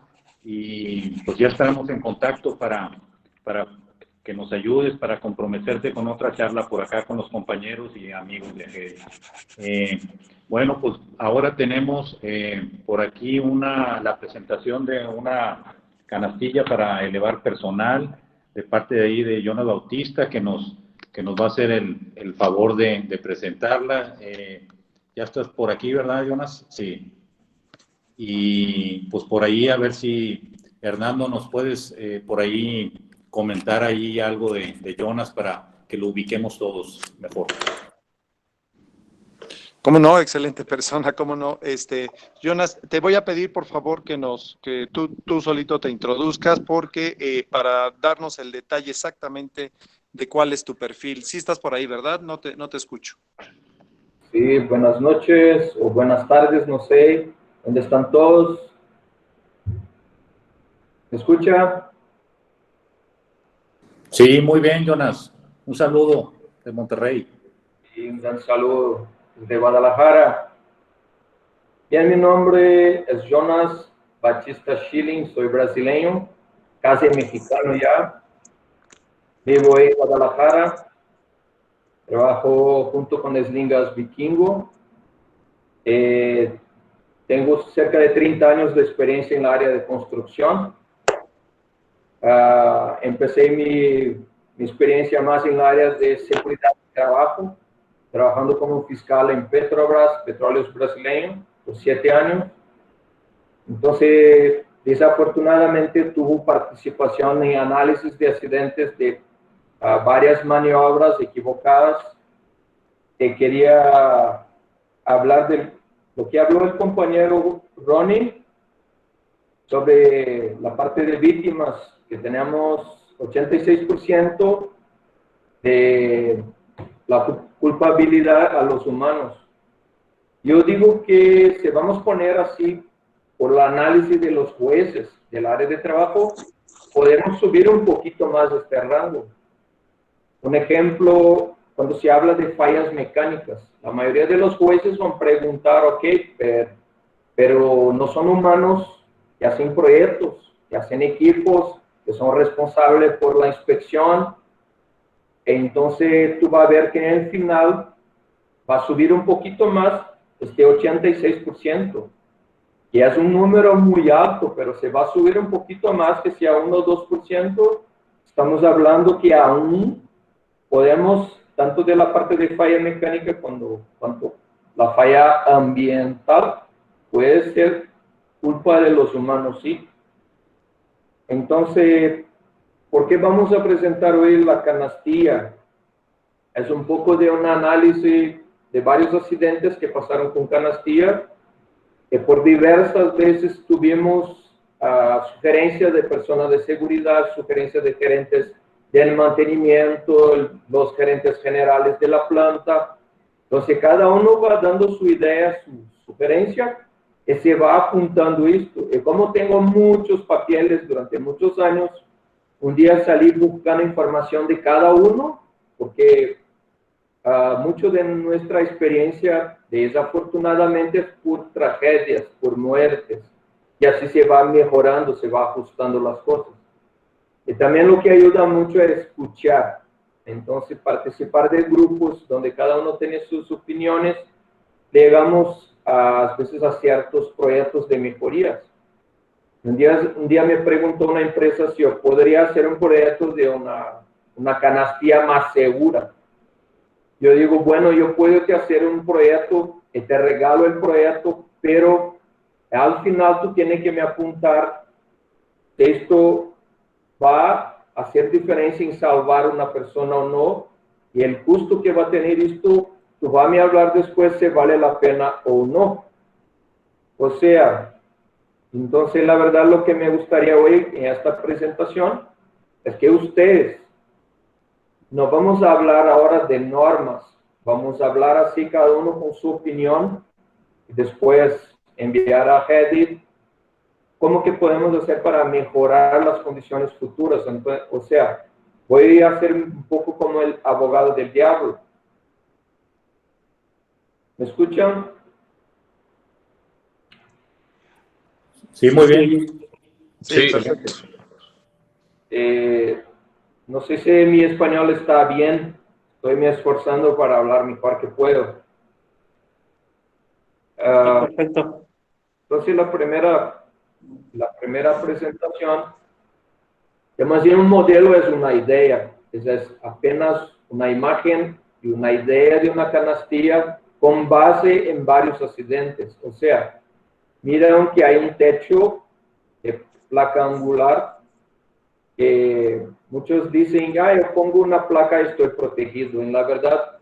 Y pues ya estaremos en contacto para que nos ayudes, para comprometerte con otra charla por acá con los compañeros y amigos de AGEDIA. Bueno, pues ahora tenemos por aquí la presentación de una canastilla para elevar personal de parte de ahí de Jonas Bautista, que nos va a hacer el favor de presentarla. Ya estás por aquí, ¿verdad, Jonas? Sí. Y pues por ahí a ver si, Hernando, nos puedes por ahí comentar ahí algo de Jonas para que lo ubiquemos todos mejor. Cómo no, excelente persona, cómo no. Jonas, te voy a pedir por favor que tú solito te introduzcas porque para darnos el detalle exactamente de cuál es tu perfil. Sí estás por ahí, ¿verdad? No te escucho. Sí, buenas noches o buenas tardes, no sé. ¿Dónde están todos? ¿Me escucha? Sí, muy bien, Jonas. Un saludo de Monterrey. Y un gran saludo desde Guadalajara. Bien, mi nombre es Jonas Batista Schilling, soy brasileño, casi mexicano ya. Vivo en Guadalajara, trabajo junto con Slingas Vikingo. Tengo cerca de 30 años de experiencia en el área de construcción. Empecé mi experiencia más en el área de seguridad de trabajo, trabajando como fiscal en Petrobras, Petróleos Brasileños, por 7 años. Entonces, desafortunadamente, tuve participación en análisis de accidentes de varias maniobras equivocadas. Quería hablar de lo que habló el compañero Ronnie sobre la parte de víctimas, que tenemos 86% de la culpabilidad a los humanos. Yo digo que si vamos a poner así por el análisis de los jueces del área de trabajo, podemos subir un poquito más este rango. Un ejemplo, cuando se habla de fallas mecánicas, la mayoría de los jueces van a preguntar, ok, pero no son humanos que hacen proyectos, que hacen equipos, que son responsables por la inspección. Entonces tú vas a ver que en el final va a subir un poquito más este 86%, que es un número muy alto, pero se va a subir un poquito más, que sea 1 o 2%, estamos hablando que aún podemos, tanto de la parte de falla mecánica cuanto la falla ambiental, puede ser culpa de los humanos, sí. Entonces, ¿por qué vamos a presentar hoy la canastilla? Es un poco de un análisis de varios accidentes que pasaron con canastilla, que por diversas veces tuvimos sugerencias de personas de seguridad, sugerencias de gerentes del mantenimiento, los gerentes generales de la planta. Entonces, cada uno va dando su idea, su sugerencia, y se va apuntando esto. Y como tengo muchos papeles durante muchos años, un día salí buscando información de cada uno, porque mucho de nuestra experiencia, desafortunadamente, es por tragedias, por muertes, y así se va mejorando, se va ajustando las cosas. Y también lo que ayuda mucho es escuchar. Entonces, participar de grupos donde cada uno tiene sus opiniones, llegamos a veces a ciertos proyectos de mejorías. Un día me preguntó una empresa si yo podría hacer un proyecto de una canastilla más segura. Yo digo, bueno, yo puedo hacer un proyecto y te regalo el proyecto, pero al final tú tienes que me apuntar si esto va a hacer diferencia en salvar a una persona o no, y el costo que va a tener esto, tú vas a me hablar después si vale la pena o no. O sea, entonces la verdad lo que me gustaría hoy en esta presentación es que ustedes, no vamos a hablar ahora de normas, vamos a hablar así cada uno con su opinión y después enviar a Reddit cómo que podemos hacer para mejorar las condiciones futuras. Entonces, o sea, voy a ser un poco como el abogado del diablo. ¿Me escuchan? Sí, muy bien. Sí, perfecto. No sé si mi español está bien. Estoy me esforzando para hablar mejor que puedo. Perfecto. Entonces, la primera presentación, más bien un modelo es una idea, es apenas una imagen y una idea de una canastilla con base en varios accidentes. O sea, miren que hay un techo de placa angular que muchos dicen, yo pongo una placa y estoy protegido. En la verdad,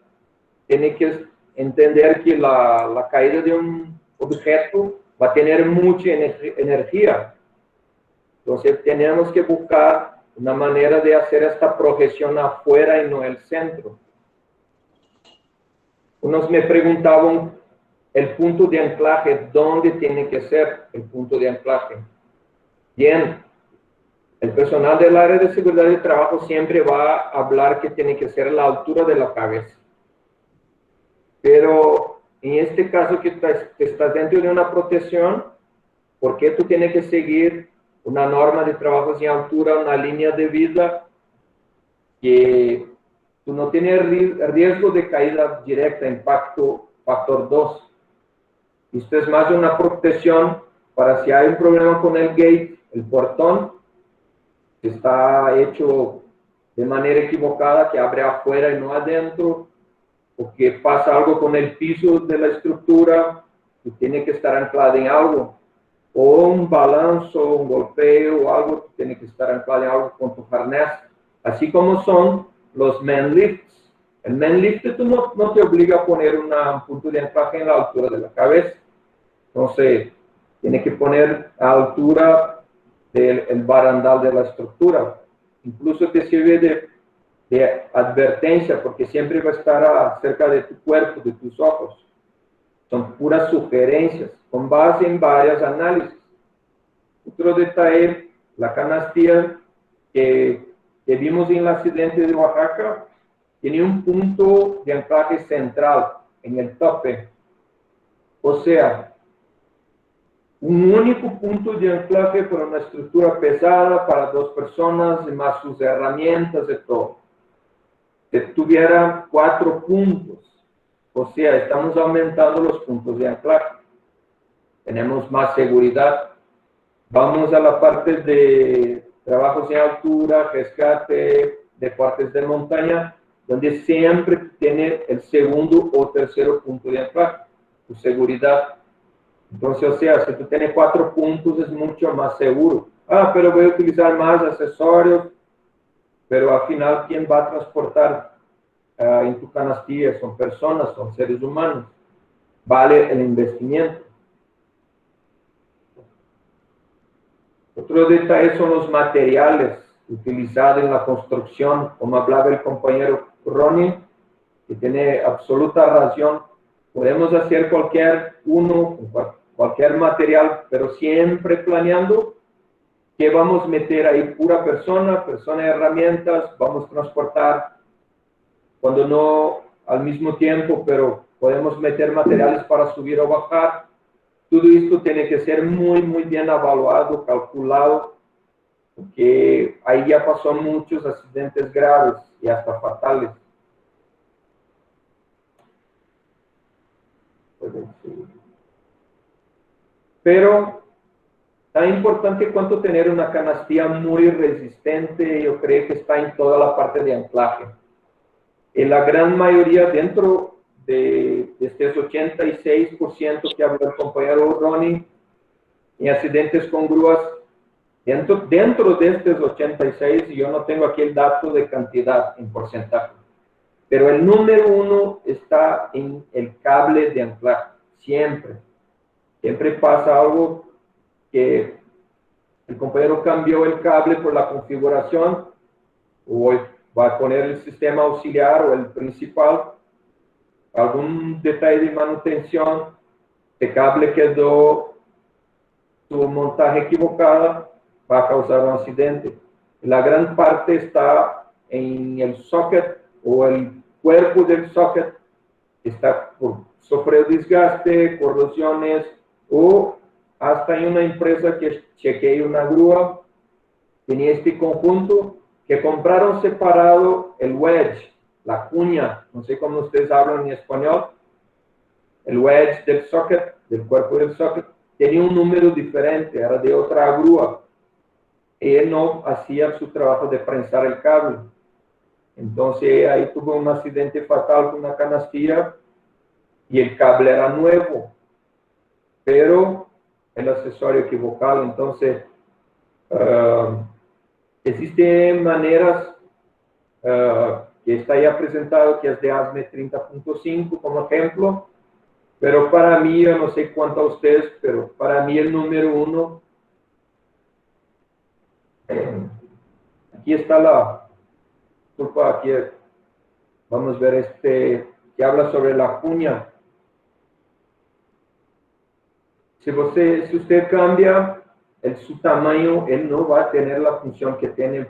tiene que entender que la caída de un objeto va a tener mucha energía. Entonces tenemos que buscar una manera de hacer esta projeción afuera y no el centro. Unos me preguntaban el punto de anclaje, ¿dónde tiene que ser el punto de anclaje? Bien, el personal del área de seguridad de trabajo siempre va a hablar que tiene que ser la altura de la cabeza. Pero en este caso que estás dentro de una protección, ¿por qué tú tienes que seguir una norma de trabajo sin altura, una línea de vida que tú no tienes riesgo de caída directa, impacto factor 2? Esto es más una protección para si hay un problema con el gate, el portón, que está hecho de manera equivocada, que abre afuera y no adentro, o que pasa algo con el piso de la estructura, que tiene que estar anclado en algo, o un balanzo, un golpeo o algo, que tiene que estar anclado en algo con tu arnés, así como son los man lifts. El man lift tú no te obliga a poner un punto de anclaje en la altura de la cabeza. Entonces, tiene que poner a altura del barandal de la estructura. Incluso te sirve de advertencia, porque siempre va a estar cerca de tu cuerpo, de tus ojos. Son puras sugerencias, con base en varios análisis. Otro detalle, la canastilla que vimos en el accidente de Oaxaca, tiene un punto de anclaje central en el tope. O sea, un único punto de anclaje para una estructura pesada, para 2 personas, y más sus herramientas y todo. Si tuviera 4 puntos, o sea, estamos aumentando los puntos de anclaje. Tenemos más seguridad. Vamos a la parte de trabajos en altura, rescate, deportes de montaña, donde siempre tiene el segundo o tercero punto de anclaje, tu seguridad. Entonces, o sea, si tú tienes 4 puntos es mucho más seguro. Ah, pero voy a utilizar más accesorios, pero al final, ¿quién va a transportar en tu canastilla? Son personas, son seres humanos. Vale el investimiento. Otro detalle son los materiales utilizados en la construcción. Como hablaba el compañero Ronnie, que tiene absoluta razón. Podemos hacer cualquier material, pero siempre planeando que vamos a meter ahí pura persona y herramientas, vamos a transportar, cuando no al mismo tiempo, pero podemos meter materiales para subir o bajar. Todo esto tiene que ser muy, muy bien evaluado, calculado, porque ahí ya pasó muchos accidentes graves y hasta fatales. Pero tan importante cuanto tener una canastilla muy resistente, yo creo que está en toda la parte de anclaje. En la gran mayoría, dentro de este 86% que habló el compañero Ronnie, en accidentes con grúas, dentro de estos 86, yo no tengo aquí el dato de cantidad en porcentaje, pero el número 1 está en el cable de anclaje, siempre. Siempre pasa algo que el compañero cambió el cable por la configuración, o va a poner el sistema auxiliar o el principal, algún detalle de manutención, el cable quedó su montaje equivocada, va a causar un accidente. La gran parte está en el socket o el cuerpo del socket, está por sufrir desgaste, corrosiones, o hasta en una empresa que chequeé una grúa, tenía este conjunto que compraron separado el wedge, la cuña, no sé cómo ustedes hablan en español, el wedge del socket, del cuerpo del socket, tenía un número diferente, era de otra grúa. Él no hacía su trabajo de prensar el cable. Entonces ahí tuvo un accidente fatal con una canastilla y el cable era nuevo, pero el accesorio equivocado. Entonces, existen maneras que que está ahí presentado, que es de ASME 30.5 como ejemplo, pero para mí, yo no sé cuánto a ustedes, pero para mí el número uno, aquí está disculpa, aquí vamos a ver que habla sobre la cuña. Si usted cambia su tamaño, él no va a tener la función que tiene.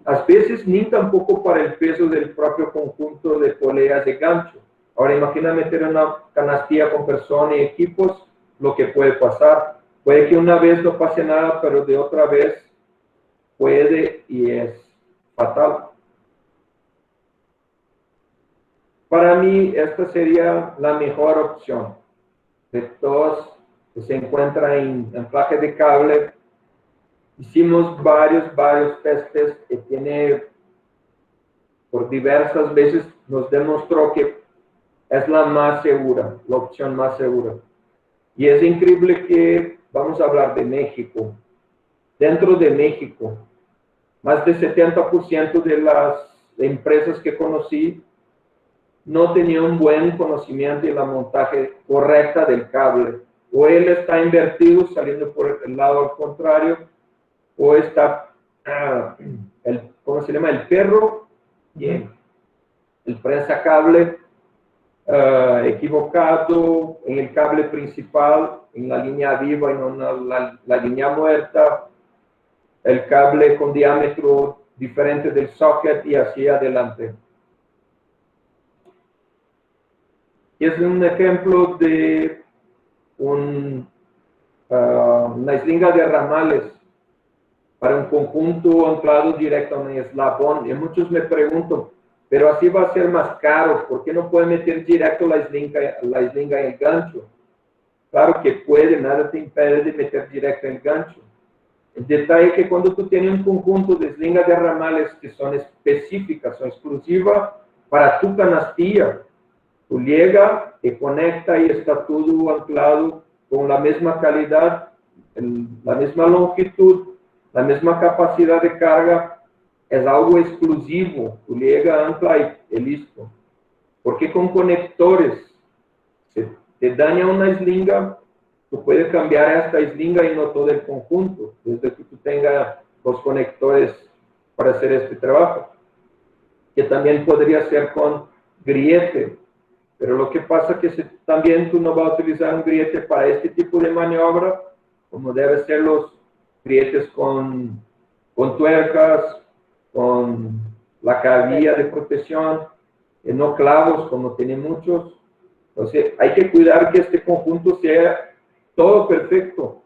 A veces ni tampoco para el peso del propio conjunto de poleas de gancho. Ahora imagina meter una canastilla con personas y equipos, lo que puede pasar. Puede que una vez no pase nada, pero de otra vez puede y es fatal. Para mí, esta sería la mejor opción de todos que se encuentran en anclaje de cable. Hicimos varios testes que tiene, por diversas veces nos demostró que es la más segura, la opción más segura. Y es increíble que, vamos a hablar de México, dentro de México, más del 70% de las empresas que conocí no tenían un buen conocimiento de la montaje correcta del cable. O él está invertido saliendo por el lado al contrario, o está, ¿cómo se llama? El perro, bien, el prensa cable equivocado en el cable principal, en la línea viva y no en la línea muerta, el cable con diámetro diferente del socket y así adelante. Y es un ejemplo de una eslinga de ramales para un conjunto anclado directo a un eslabón. Y muchos me preguntan, pero así va a ser más caro, ¿por qué no puede meter directo la eslinga en el gancho? Claro que puede, nada te impide de meter directo en el gancho. El detalle es que cuando tú tienes un conjunto de eslingas de ramales que son específicas, son exclusivas para tu canastilla, tú llegas, te conecta y está todo anclado con la misma calidad, la misma longitud, la misma capacidad de carga, es algo exclusivo. Tú llegas, ancla y listo. Porque con conectores, si te daña una eslinga, tú puedes cambiar esta eslinga y no todo el conjunto, desde que tú tengas los conectores para hacer este trabajo. Que también podría ser con griete. Pero lo que pasa es que si también tú no vas a utilizar un griete para este tipo de maniobra, como deben ser los grietes con tuercas, con la cabilla de protección, no clavos como tienen muchos. Entonces hay que cuidar que este conjunto sea todo perfecto.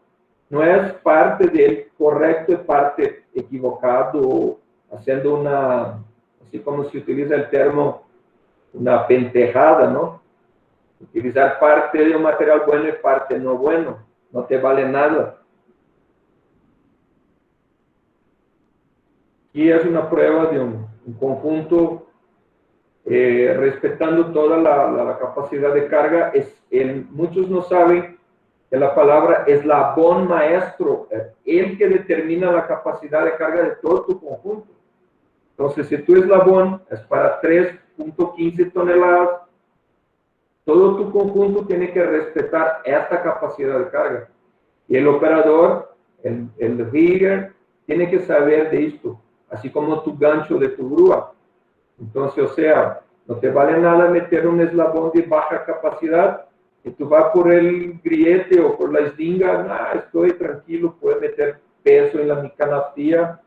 No es parte del correcto y parte equivocado, haciendo una, así como se utiliza el termo, una pentejada, ¿no? Utilizar parte de un material bueno y parte no bueno, no te vale nada. Y es una prueba de un conjunto respetando toda la capacidad de carga. Muchos no saben que la palabra eslabón maestro, el que determina la capacidad de carga de todo tu conjunto. Entonces, si tu eslabón es para 3.15 toneladas, todo tu conjunto tiene que respetar esta capacidad de carga. Y el operador, el rigger, tiene que saber de esto, así como tu gancho de tu grúa. Entonces, o sea, no te vale nada meter un eslabón de baja capacidad y tú vas por el griete o por la eslinga, estoy tranquilo, puedo meter peso en mi canastilla,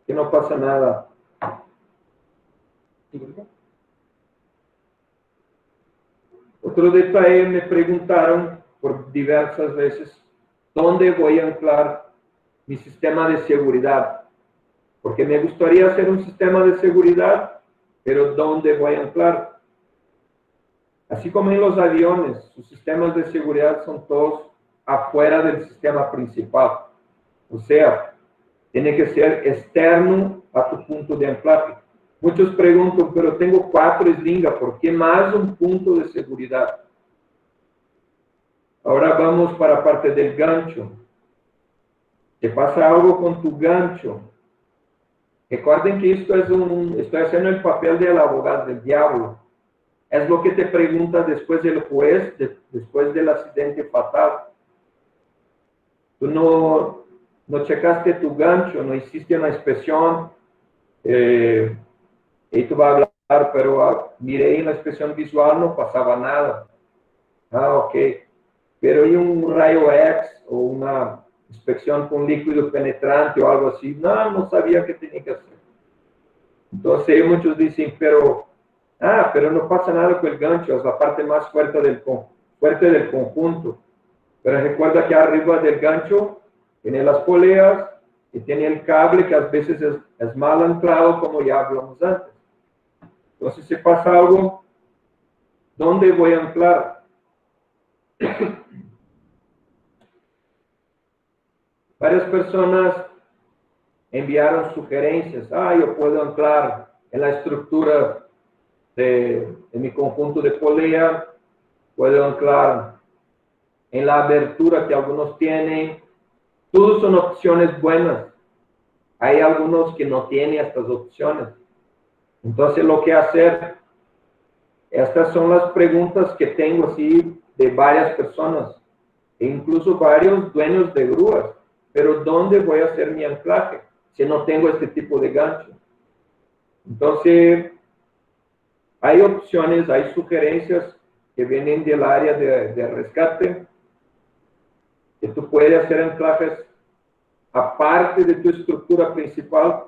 que no pasa nada. Otro detalle, me preguntaron por diversas veces, ¿dónde voy a anclar mi sistema de seguridad? Porque me gustaría hacer un sistema de seguridad, pero ¿dónde voy a anclar? Así como en los aviones, sus sistemas de seguridad son todos afuera del sistema principal. O sea, tiene que ser externo a tu punto de anclaje. Muchos preguntan, pero tengo 4 eslingas, ¿por qué más un punto de seguridad? Ahora vamos para la parte del gancho. Si pasa algo con tu gancho, Recuerden que esto es estoy haciendo el papel del abogado del diablo. Es lo que te pregunta después del juez, después del accidente fatal. Tú no checaste tu gancho, no hiciste una inspección, y tú vas a hablar, pero miré en la inspección visual, no pasaba nada. Ah, ok. Pero hay un rayo X o una inspección con líquido penetrante o algo así. No sabía qué tenía que hacer. Entonces muchos dicen, pero no pasa nada con el gancho, es la parte más fuerte del conjunto. Pero recuerda que arriba del gancho tiene las poleas y tiene el cable que a veces es mal anclado, como ya hablamos antes. Entonces, si pasa algo, ¿dónde voy a anclar? Varias personas enviaron sugerencias. Yo puedo anclar en la estructura de mi conjunto de polea, puedo anclar en la abertura que algunos tienen. Todas son opciones buenas. Hay algunos que no tienen estas opciones. Entonces, lo que hacer, estas son las preguntas que tengo así de varias personas, e incluso varios dueños de grúas. Pero ¿dónde voy a hacer mi anclaje si no tengo este tipo de gancho? Entonces, hay opciones, hay sugerencias que vienen del área de rescate, que tú puedes hacer anclajes aparte de tu estructura principal,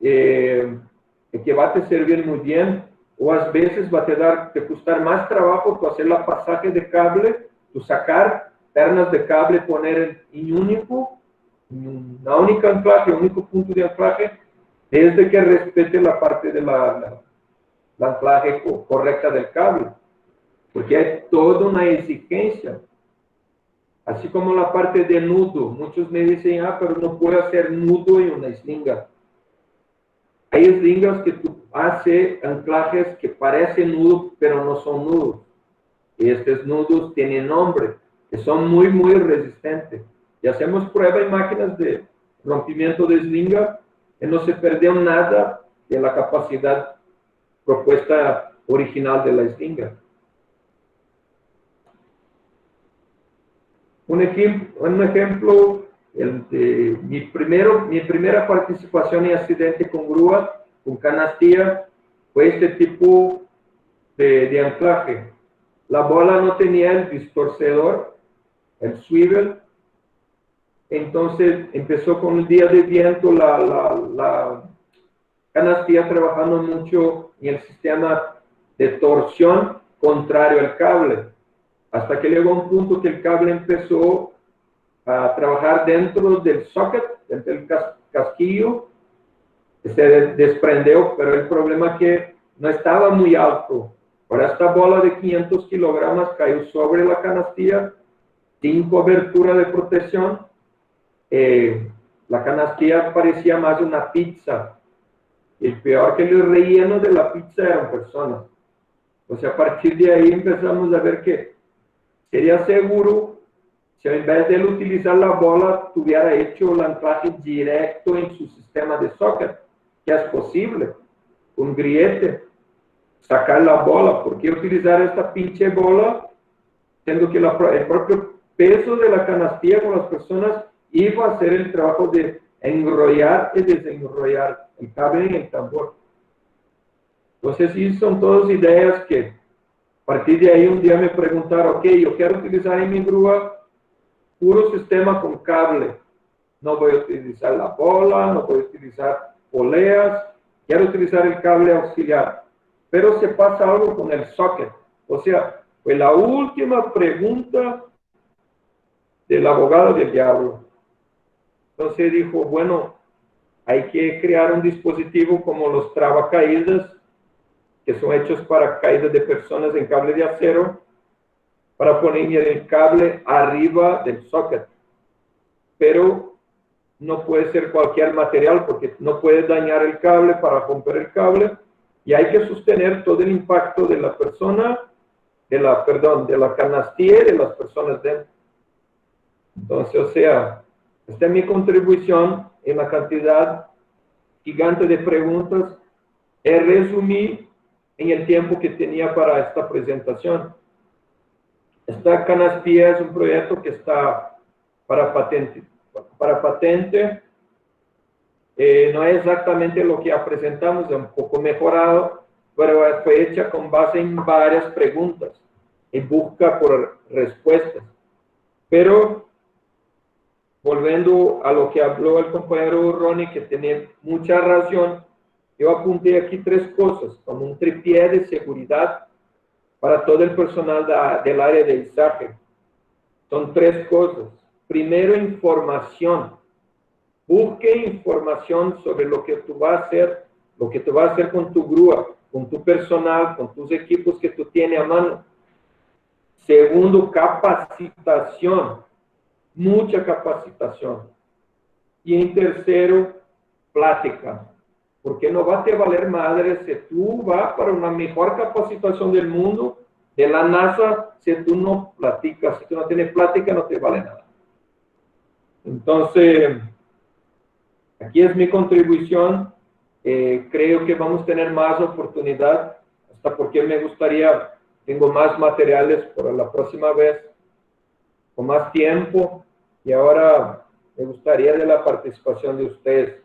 que va a te servir muy bien, o a veces va a te costar más trabajo tú hacer la pasaje de cable, tú sacar pernas de cable, poner una única anclaje, un único punto de anclaje, desde que respete la parte de la anclaje correcta del cable, porque hay toda una exigencia. Así como la parte de nudo, muchos me dicen, pero no puedo hacer nudo en una eslinga. Hay eslingas que tú haces anclajes que parecen nudo, pero no son nudos. Y estos nudos tienen nombre, que son muy, muy resistentes. Y hacemos prueba en máquinas de rompimiento de eslinga, y no se perdió nada de la capacidad propuesta original de la eslinga. Un ejemplo de mi primera participación en accidente con grúa, con canastilla, fue este tipo de anclaje. La bola no tenía el distorcedor, el swivel, entonces empezó con el día de viento, la canastilla trabajando mucho en el sistema de torsión contrario al cable, hasta que llegó un punto que el cable empezó a trabajar dentro del socket, dentro del casquillo, se desprendió, pero el problema es que no estaba muy alto. Ahora esta bola de 500 kilogramos cayó sobre la canastilla, sin cobertura de protección. La canastilla parecía más una pizza. Y peor que el relleno de la pizza eran personas. O sea, a partir de ahí empezamos a ver que sería seguro si en vez de él utilizar la bola, tuviera hecho el anclaje directo en su sistema de socket, que es posible, con griete, sacar la bola. ¿Por qué utilizar esta pinche bola? Siendo que el propio peso de la canastilla con las personas iba a hacer el trabajo de enrollar y desenrollar el cable en el tambor. Entonces, sí, son todas ideas que a partir de ahí un día me preguntaron, ok, yo quiero utilizar en mi grúa puro sistema con cable. No voy a utilizar la bola, no voy a utilizar poleas, quiero utilizar el cable auxiliar. Pero se pasa algo con el socket. O sea, fue la última pregunta del abogado del diablo. Entonces dijo, bueno, hay que crear un dispositivo como los trabacaídas, que son hechos para caídas de personas en cable de acero, para poner el cable arriba del socket. Pero no puede ser cualquier material, porque no puede dañar el cable para romper el cable, y hay que sostener todo el impacto de la persona, de la canastilla y de las personas dentro. Entonces, o sea, esta es mi contribución en la cantidad gigante de preguntas, resumí en el tiempo que tenía para esta presentación. Esta canastilla es un proyecto que está para patente. No es exactamente lo que ya presentamos, es un poco mejorado, pero fue hecha con base en varias preguntas y busca por respuestas. Pero, volviendo a lo que habló el compañero Ronnie, que tiene mucha razón, yo apunté aquí 3 cosas, como un tripié de seguridad para todo el personal del área de izaje. Son 3 cosas. Primero, información. Busque información sobre lo que tú vas a hacer, lo que tú vas a hacer con tu grúa, con tu personal, con tus equipos que tú tienes a mano. Segundo, capacitación. Mucha capacitación. Y en tercero, plática. Porque no va a te valer madre si tú vas para una mejor capacitación del mundo, de la NASA, si tú no platicas, si tú no tienes plática, no te vale nada. Entonces, aquí es mi contribución. Creo que vamos a tener más oportunidad, hasta porque me gustaría, tengo más materiales para la próxima vez, con más tiempo, y ahora me gustaría de la participación de ustedes.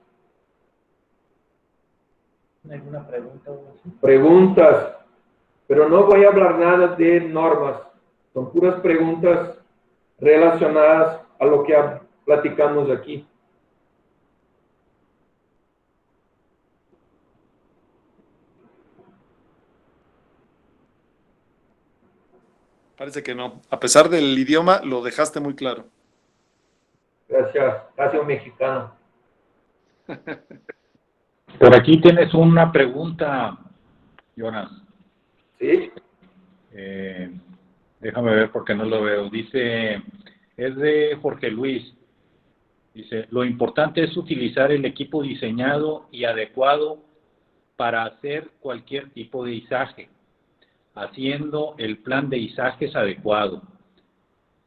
¿Alguna pregunta? Preguntas, pero no voy a hablar nada de normas, son puras preguntas relacionadas a lo que platicamos aquí. Parece que no. A pesar del idioma, lo dejaste muy claro. Gracias, gracias mexicano. Por aquí tienes una pregunta, Jonas. ¿Sí? Déjame ver porque no lo veo. Dice, es de Jorge Luis. Dice, lo importante es utilizar el equipo diseñado y adecuado para hacer cualquier tipo de izaje, haciendo el plan de izajes adecuado.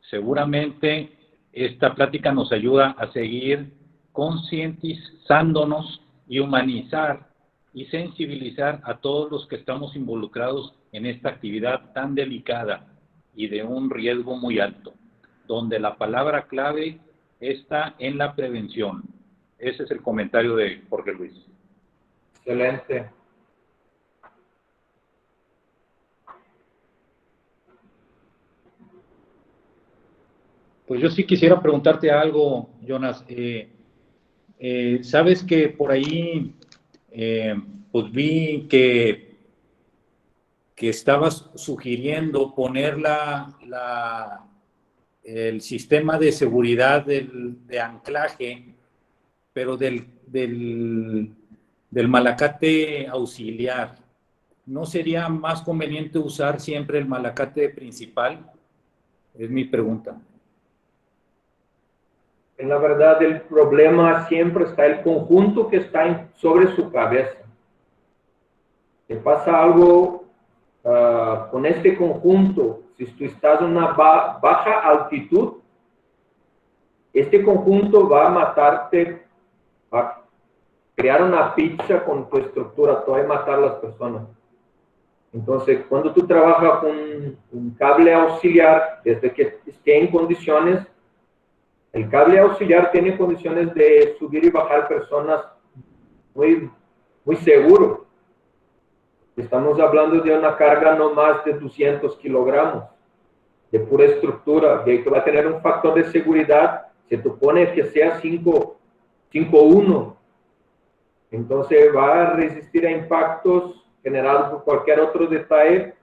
Seguramente esta plática nos ayuda a seguir concientizándonos y humanizar y sensibilizar a todos los que estamos involucrados en esta actividad tan delicada y de un riesgo muy alto, donde la palabra clave está en la prevención. Ese es el comentario de Jorge Luis. Excelente. Pues yo sí quisiera preguntarte algo, Jonas. Sabes que por ahí pues vi que estabas sugiriendo poner el sistema de seguridad de anclaje, pero del malacate auxiliar. ¿No sería más conveniente usar siempre el malacate principal? Es mi pregunta. En la verdad, el problema siempre está el conjunto que está sobre su cabeza. Si pasa algo con este conjunto, si tú estás en una baja altitud, este conjunto va a matarte, va a crear una pizza con tu estructura, te va a matar a las personas. Entonces, cuando tú trabajas con un cable auxiliar, desde que esté en condiciones, el cable auxiliar tiene condiciones de subir y bajar personas muy seguro. Estamos hablando de una carga no más de 200 kilogramos de pura estructura, que va a tener un factor de seguridad, se supone que sea 5.1. Entonces va a resistir a impactos generados por cualquier otro detalle,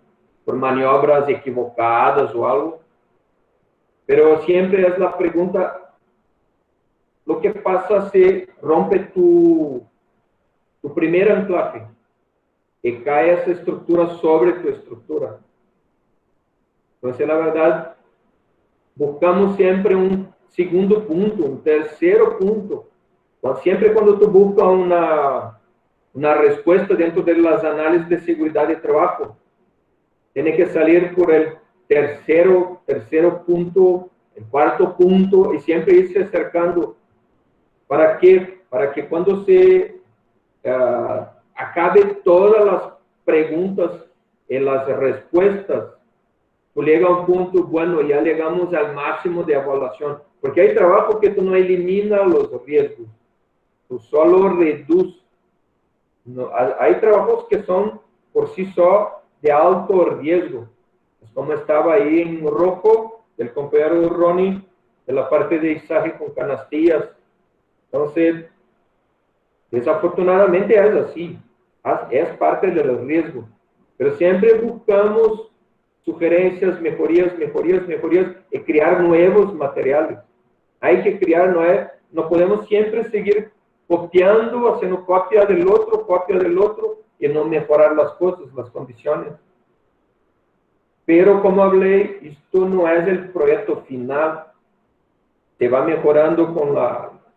por maniobras equivocadas o algo. Pero siempre es la pregunta, lo que pasa si rompe tu primer anclaje y cae esa estructura sobre tu estructura. Entonces, la verdad, buscamos siempre un segundo punto, un tercero punto. Siempre cuando tú buscas una respuesta dentro de las análisis de seguridad de trabajo, tiene que salir por el tercero punto, el cuarto punto, y siempre irse acercando. ¿Para qué? Para que cuando se acabe todas las preguntas y las respuestas. Tú llega a un punto, bueno, ya llegamos al máximo de evaluación, porque hay trabajo que tú no eliminas los riesgos, tú solo reduces. No, hay trabajos que son por sí só de alto riesgo, es como estaba ahí en rojo, el compañero Ronnie, de la parte de izaje con canastillas. Entonces, desafortunadamente es así, es parte de los riesgos, pero siempre buscamos sugerencias, mejorías y crear nuevos materiales. Hay que crear, no podemos siempre seguir copiando, haciendo copia del otro y no mejorar las cosas, las condiciones. Pero como hablé, esto no es el proyecto final, se va mejorando con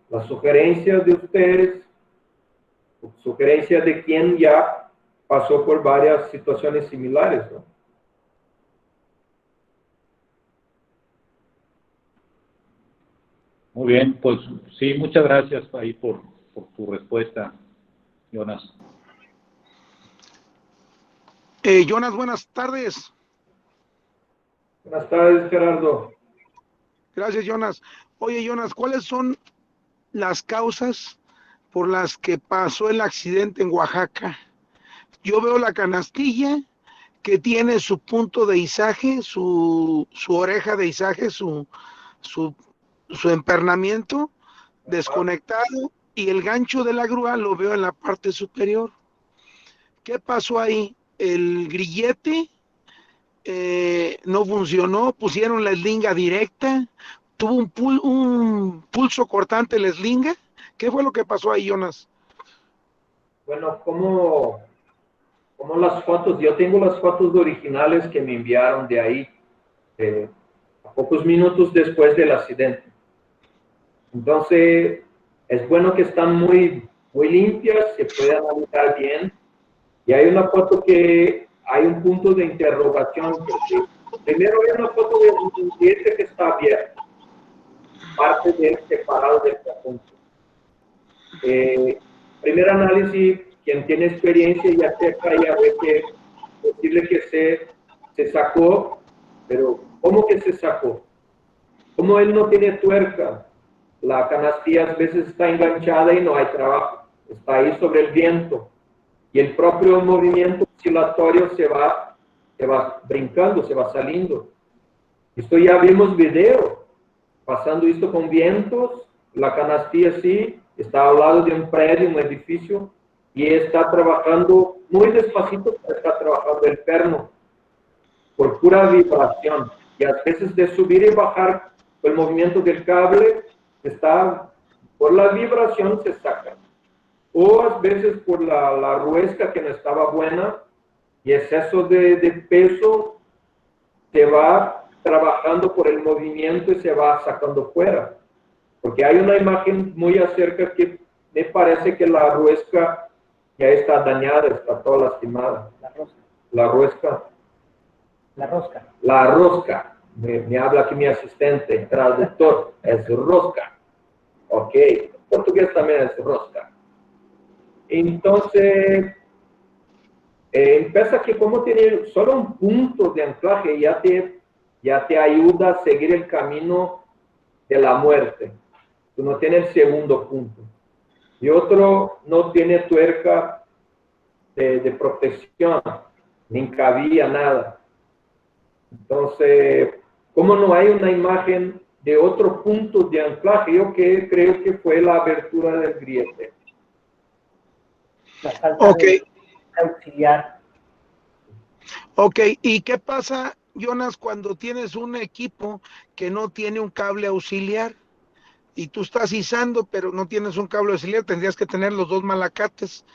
las sugerencias de ustedes, sugerencias de quien ya pasó por varias situaciones similares, ¿no? Muy bien, pues sí, muchas gracias ahí por tu respuesta, Jonas. Jonas, buenas tardes. Buenas tardes, Gerardo. Gracias, Jonas. Oye, Jonas, ¿cuáles son las causas por las que pasó el accidente en Oaxaca? Yo veo la canastilla que tiene su punto de izaje, su oreja de izaje, su empernamiento desconectado, y el gancho de la grúa lo veo en la parte superior. ¿Qué pasó ahí? El grillete no funcionó, pusieron la eslinga directa, tuvo un pulso cortante la eslinga. ¿Qué fue lo que pasó ahí, Jonas? Bueno, como las fotos, yo tengo las fotos originales que me enviaron de ahí, a pocos minutos después del accidente. Entonces, es bueno que están muy limpias, se puede analizar bien. Y hay una foto que hay un punto de interrogación. Porque primero hay una foto de un diente que está abierto, parte de él separado del conjunto. Primer análisis, quien tiene experiencia ya sepa, ya ve que es posible que se sacó, pero ¿cómo que se sacó? Como él no tiene tuerca, la canastilla a veces está enganchada y no hay trabajo, está ahí sobre el viento, y el propio movimiento oscilatorio se va brincando, se va saliendo. Esto ya vimos video, pasando esto con vientos, la canastilla sí, está al lado de un predio, un edificio, y está trabajando muy despacito, pero está trabajando el perno, por pura vibración, y a veces de subir y bajar, el movimiento del cable, por la vibración se saca, o a veces por la ruesca que no estaba buena, y exceso de peso se va trabajando por el movimiento y se va sacando fuera. Porque hay una imagen muy acerca que me parece que la ruesca ya está dañada, está toda lastimada. La rosca. La rosca. Me habla aquí mi asistente, traductor, es rosca. Ok, en portugués también es rosca. Entonces, empieza que como tiene solo un punto de anclaje, ya te ayuda a seguir el camino de la muerte. Tú no tienes el segundo punto. Y otro no tiene tuerca de protección, ni cabía nada. Entonces, como no hay una imagen de otro punto de anclaje, yo creo que fue la abertura del griete. La falta de auxiliar. Ok, ¿y qué pasa, Jonas, cuando tienes un equipo que no tiene un cable auxiliar y tú estás izando, pero no tienes un cable auxiliar? Tendrías que tener los dos malacates.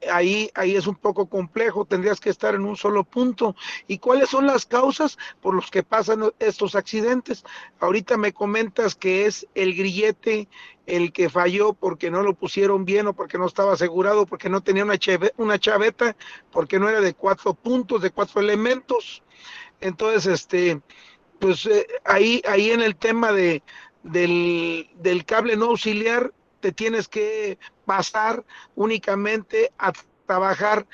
Ahí es un poco complejo, tendrías que estar en un solo punto. ¿Y cuáles son las causas por las que pasan estos accidentes? Ahorita me comentas que es el grillete el que falló porque no lo pusieron bien, o porque no estaba asegurado, porque no tenía una chaveta, porque no era de 4 puntos, de 4 elementos. Entonces, pues ahí en el tema del cable no auxiliar, te tienes que pasar únicamente a trabajar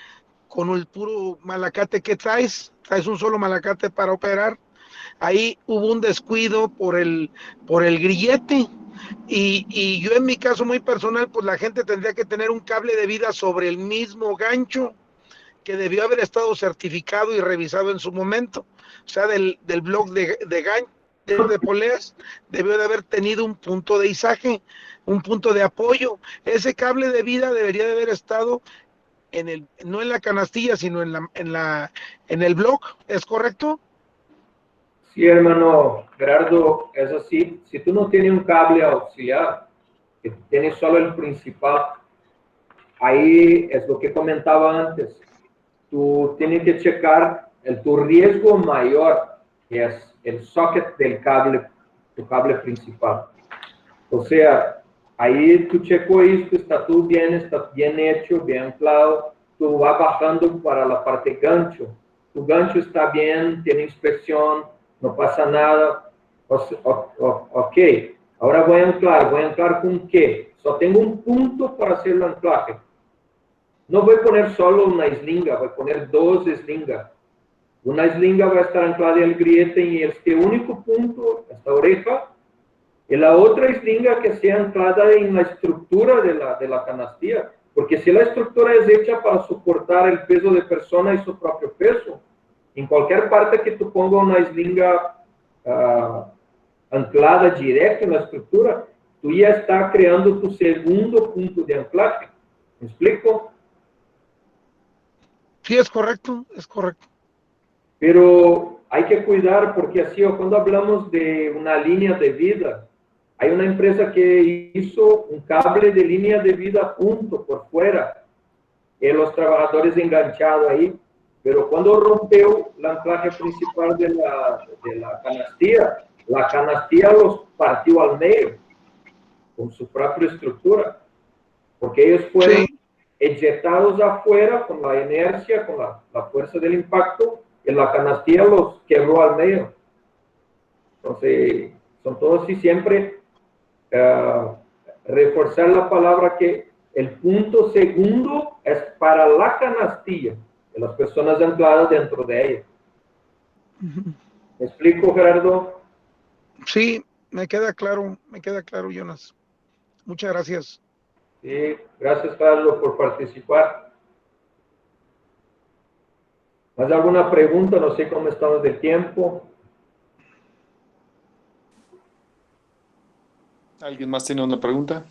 con el puro malacate que traes un solo malacate para operar. Ahí hubo un descuido por el grillete. Y yo en mi caso muy personal, pues la gente tendría que tener un cable de vida sobre el mismo gancho que debió haber estado certificado y revisado en su momento. O sea, del bloque de gancho de poleas debió de haber tenido un punto de izaje, un punto de apoyo. Ese cable de vida debería de haber estado no en la canastilla, sino en el bloque. ¿Es correcto? Sí, hermano Gerardo, es así. Si tú no tienes un cable auxiliar, que tienes solo el principal, ahí es lo que comentaba antes. Tú tienes que checar tu riesgo mayor, que es el socket del cable, tu cable principal. O sea, ahí tú checo esto, está bien hecho, bien anclado, tú vas bajando para la parte gancho. Tu gancho está bien, tiene inspección, no pasa nada. Ok, ahora voy a anclar con qué. Solo tengo un punto para hacer el anclaje. No voy a poner solo una eslinga, voy a poner dos eslingas. Una eslinga va a estar anclada en el grillete y este único punto, esta oreja, y la otra eslinga que sea anclada en la estructura de la canastilla. Porque si la estructura es hecha para soportar el peso de persona y su propio peso, en cualquier parte que tú pongas una eslinga anclada directo en la estructura, tú ya estás creando tu segundo punto de anclaje. ¿Me explico? Sí, es correcto, es correcto. Pero hay que cuidar porque así, cuando hablamos de una línea de vida, hay una empresa que hizo un cable de línea de vida junto por fuera y los trabajadores enganchados ahí, pero cuando rompió el anclaje principal de la canastilla los partió al medio con su propia estructura, porque ellos fueron eyectados afuera con la inercia, con la fuerza del impacto, y la canastilla los quebró al medio. Entonces, son todos así siempre reforzar la palabra que el punto segundo es para la canastilla, de las personas ancladas dentro de ella. ¿Me explico, Gerardo? Sí, me queda claro, Jonas. Muchas gracias. Sí, gracias, Carlos, por participar. ¿Más alguna pregunta? No sé cómo estamos de tiempo. ¿Alguien más tiene una pregunta?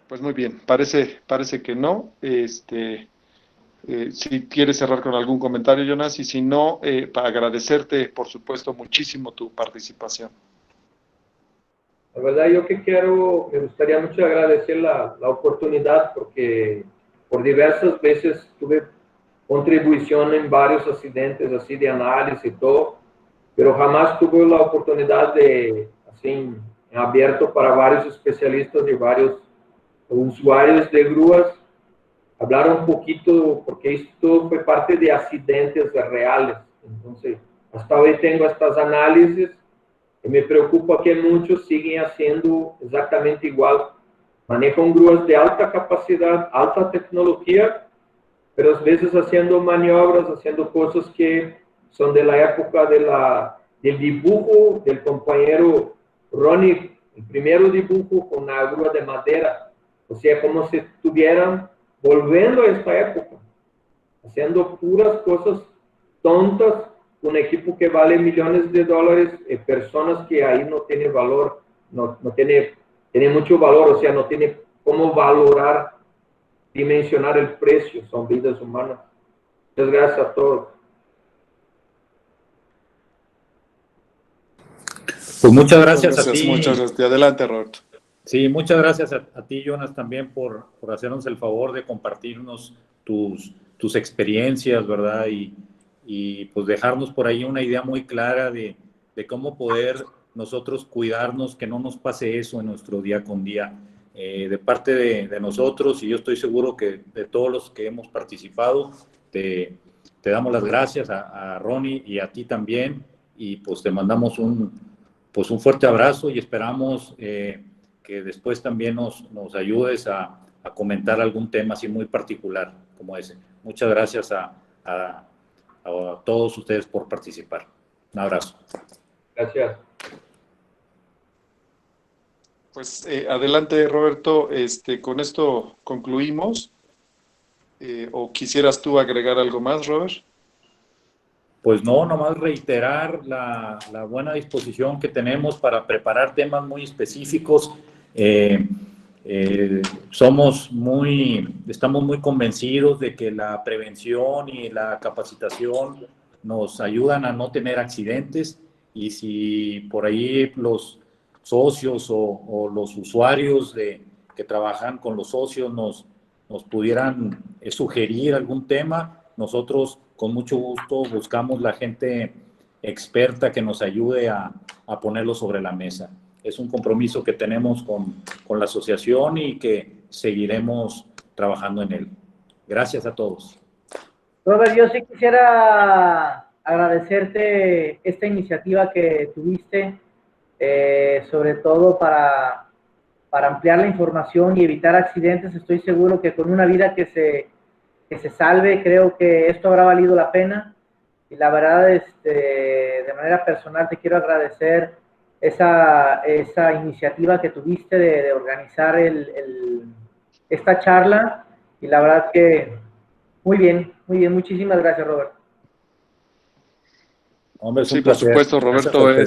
Pues muy bien, parece que no. Si quieres cerrar con algún comentario, Jonas, y si no, para agradecerte, por supuesto, muchísimo tu participación. La verdad, me gustaría mucho agradecer la oportunidad porque por diversas veces tuve contribución en varios accidentes así de análisis y todo, pero jamás tuve la oportunidad de, así, en abierto para varios especialistas y varios usuarios de grúas, hablar un poquito, porque esto fue parte de accidentes reales. Entonces, hasta hoy tengo estas análisis y me preocupa que muchos siguen haciendo exactamente igual. Manejan grúas de alta capacidad, alta tecnología, pero a veces haciendo maniobras, haciendo cosas que son de la época del dibujo del compañero Ronnie, el primero dibujo con una grúa de madera. O sea, como si estuvieran volviendo a esta época, haciendo puras cosas tontas, un equipo que vale millones de dólares, personas que ahí no tiene valor, no tiene mucho valor, o sea, no tiene cómo valorar, dimensionar el precio, son vidas humanas. Muchas gracias a todos. Pues muchas gracias a ti. Muchas gracias. Adelante, Roberto. Sí, muchas gracias a ti, Jonas, también por hacernos el favor de compartirnos tus experiencias, ¿verdad? Y pues dejarnos por ahí una idea muy clara de cómo poder nosotros cuidarnos, que no nos pase eso en nuestro día con día. De parte de nosotros, y yo estoy seguro que de todos los que hemos participado, te damos las gracias a Ronnie y a ti también, y pues te mandamos un pues un fuerte abrazo y esperamos que después también nos ayudes a comentar algún tema así muy particular como ese. Muchas gracias a todos ustedes por participar. Un abrazo. Gracias. Pues adelante, Roberto. Con esto concluimos. ¿O quisieras tú agregar algo más, Robert? Pues no, nomás reiterar la buena disposición que tenemos para preparar temas muy específicos. Estamos muy convencidos de que la prevención y la capacitación nos ayudan a no tener accidentes, y si por ahí los socios o los usuarios que trabajan con los socios nos pudieran sugerir algún tema, nosotros con mucho gusto buscamos la gente experta que nos ayude a ponerlo sobre la mesa. Es un compromiso que tenemos con la asociación y que seguiremos trabajando en él. Gracias a todos. Robert, yo sí quisiera agradecerte esta iniciativa que tuviste, sobre todo para ampliar la información y evitar accidentes. Estoy seguro que con una vida que se salve, creo que esto habrá valido la pena. Y la verdad, de manera personal, te quiero agradecer esa iniciativa que tuviste de organizar esta charla. Y la verdad que muy bien. Muchísimas gracias, Robert. Hombre, es un Sí, por placer. supuesto, Gracias Roberto a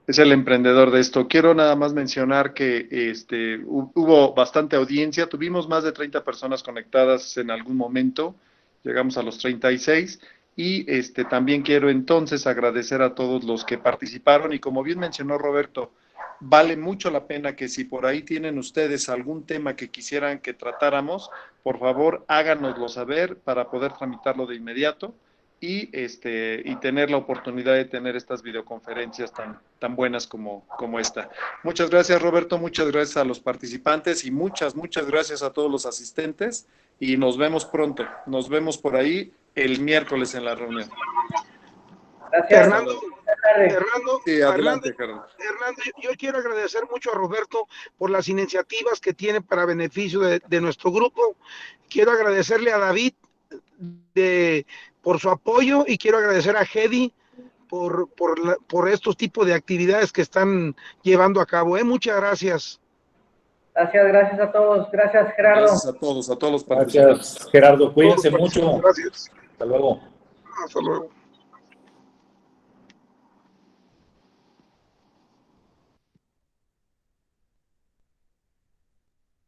es el emprendedor de esto. Quiero nada más mencionar que hubo bastante audiencia. Tuvimos más de 30 personas conectadas en algún momento. Llegamos a los 36. Y también quiero entonces agradecer a todos los que participaron. Y como bien mencionó Roberto, vale mucho la pena que si por ahí tienen ustedes algún tema que quisieran que tratáramos, por favor háganoslo saber para poder tramitarlo de inmediato. Y tener la oportunidad de tener estas videoconferencias tan buenas como esta. Muchas gracias, Roberto, muchas gracias a los participantes y muchas gracias a todos los asistentes, y nos vemos pronto. Nos vemos por ahí el miércoles en la reunión. Gracias. Sí, adelante, Gerardo. Hernando, yo quiero agradecer mucho a Roberto por las iniciativas que tiene para beneficio de nuestro grupo. Quiero agradecerle a David por su apoyo, y quiero agradecer a Hedy por estos tipos de actividades que están llevando a cabo. Muchas gracias. Gracias a todos. Gracias, Gerardo. Gracias a todos los participantes. Gracias, Gerardo. Cuídense mucho. Gracias. Hasta luego. Hasta luego.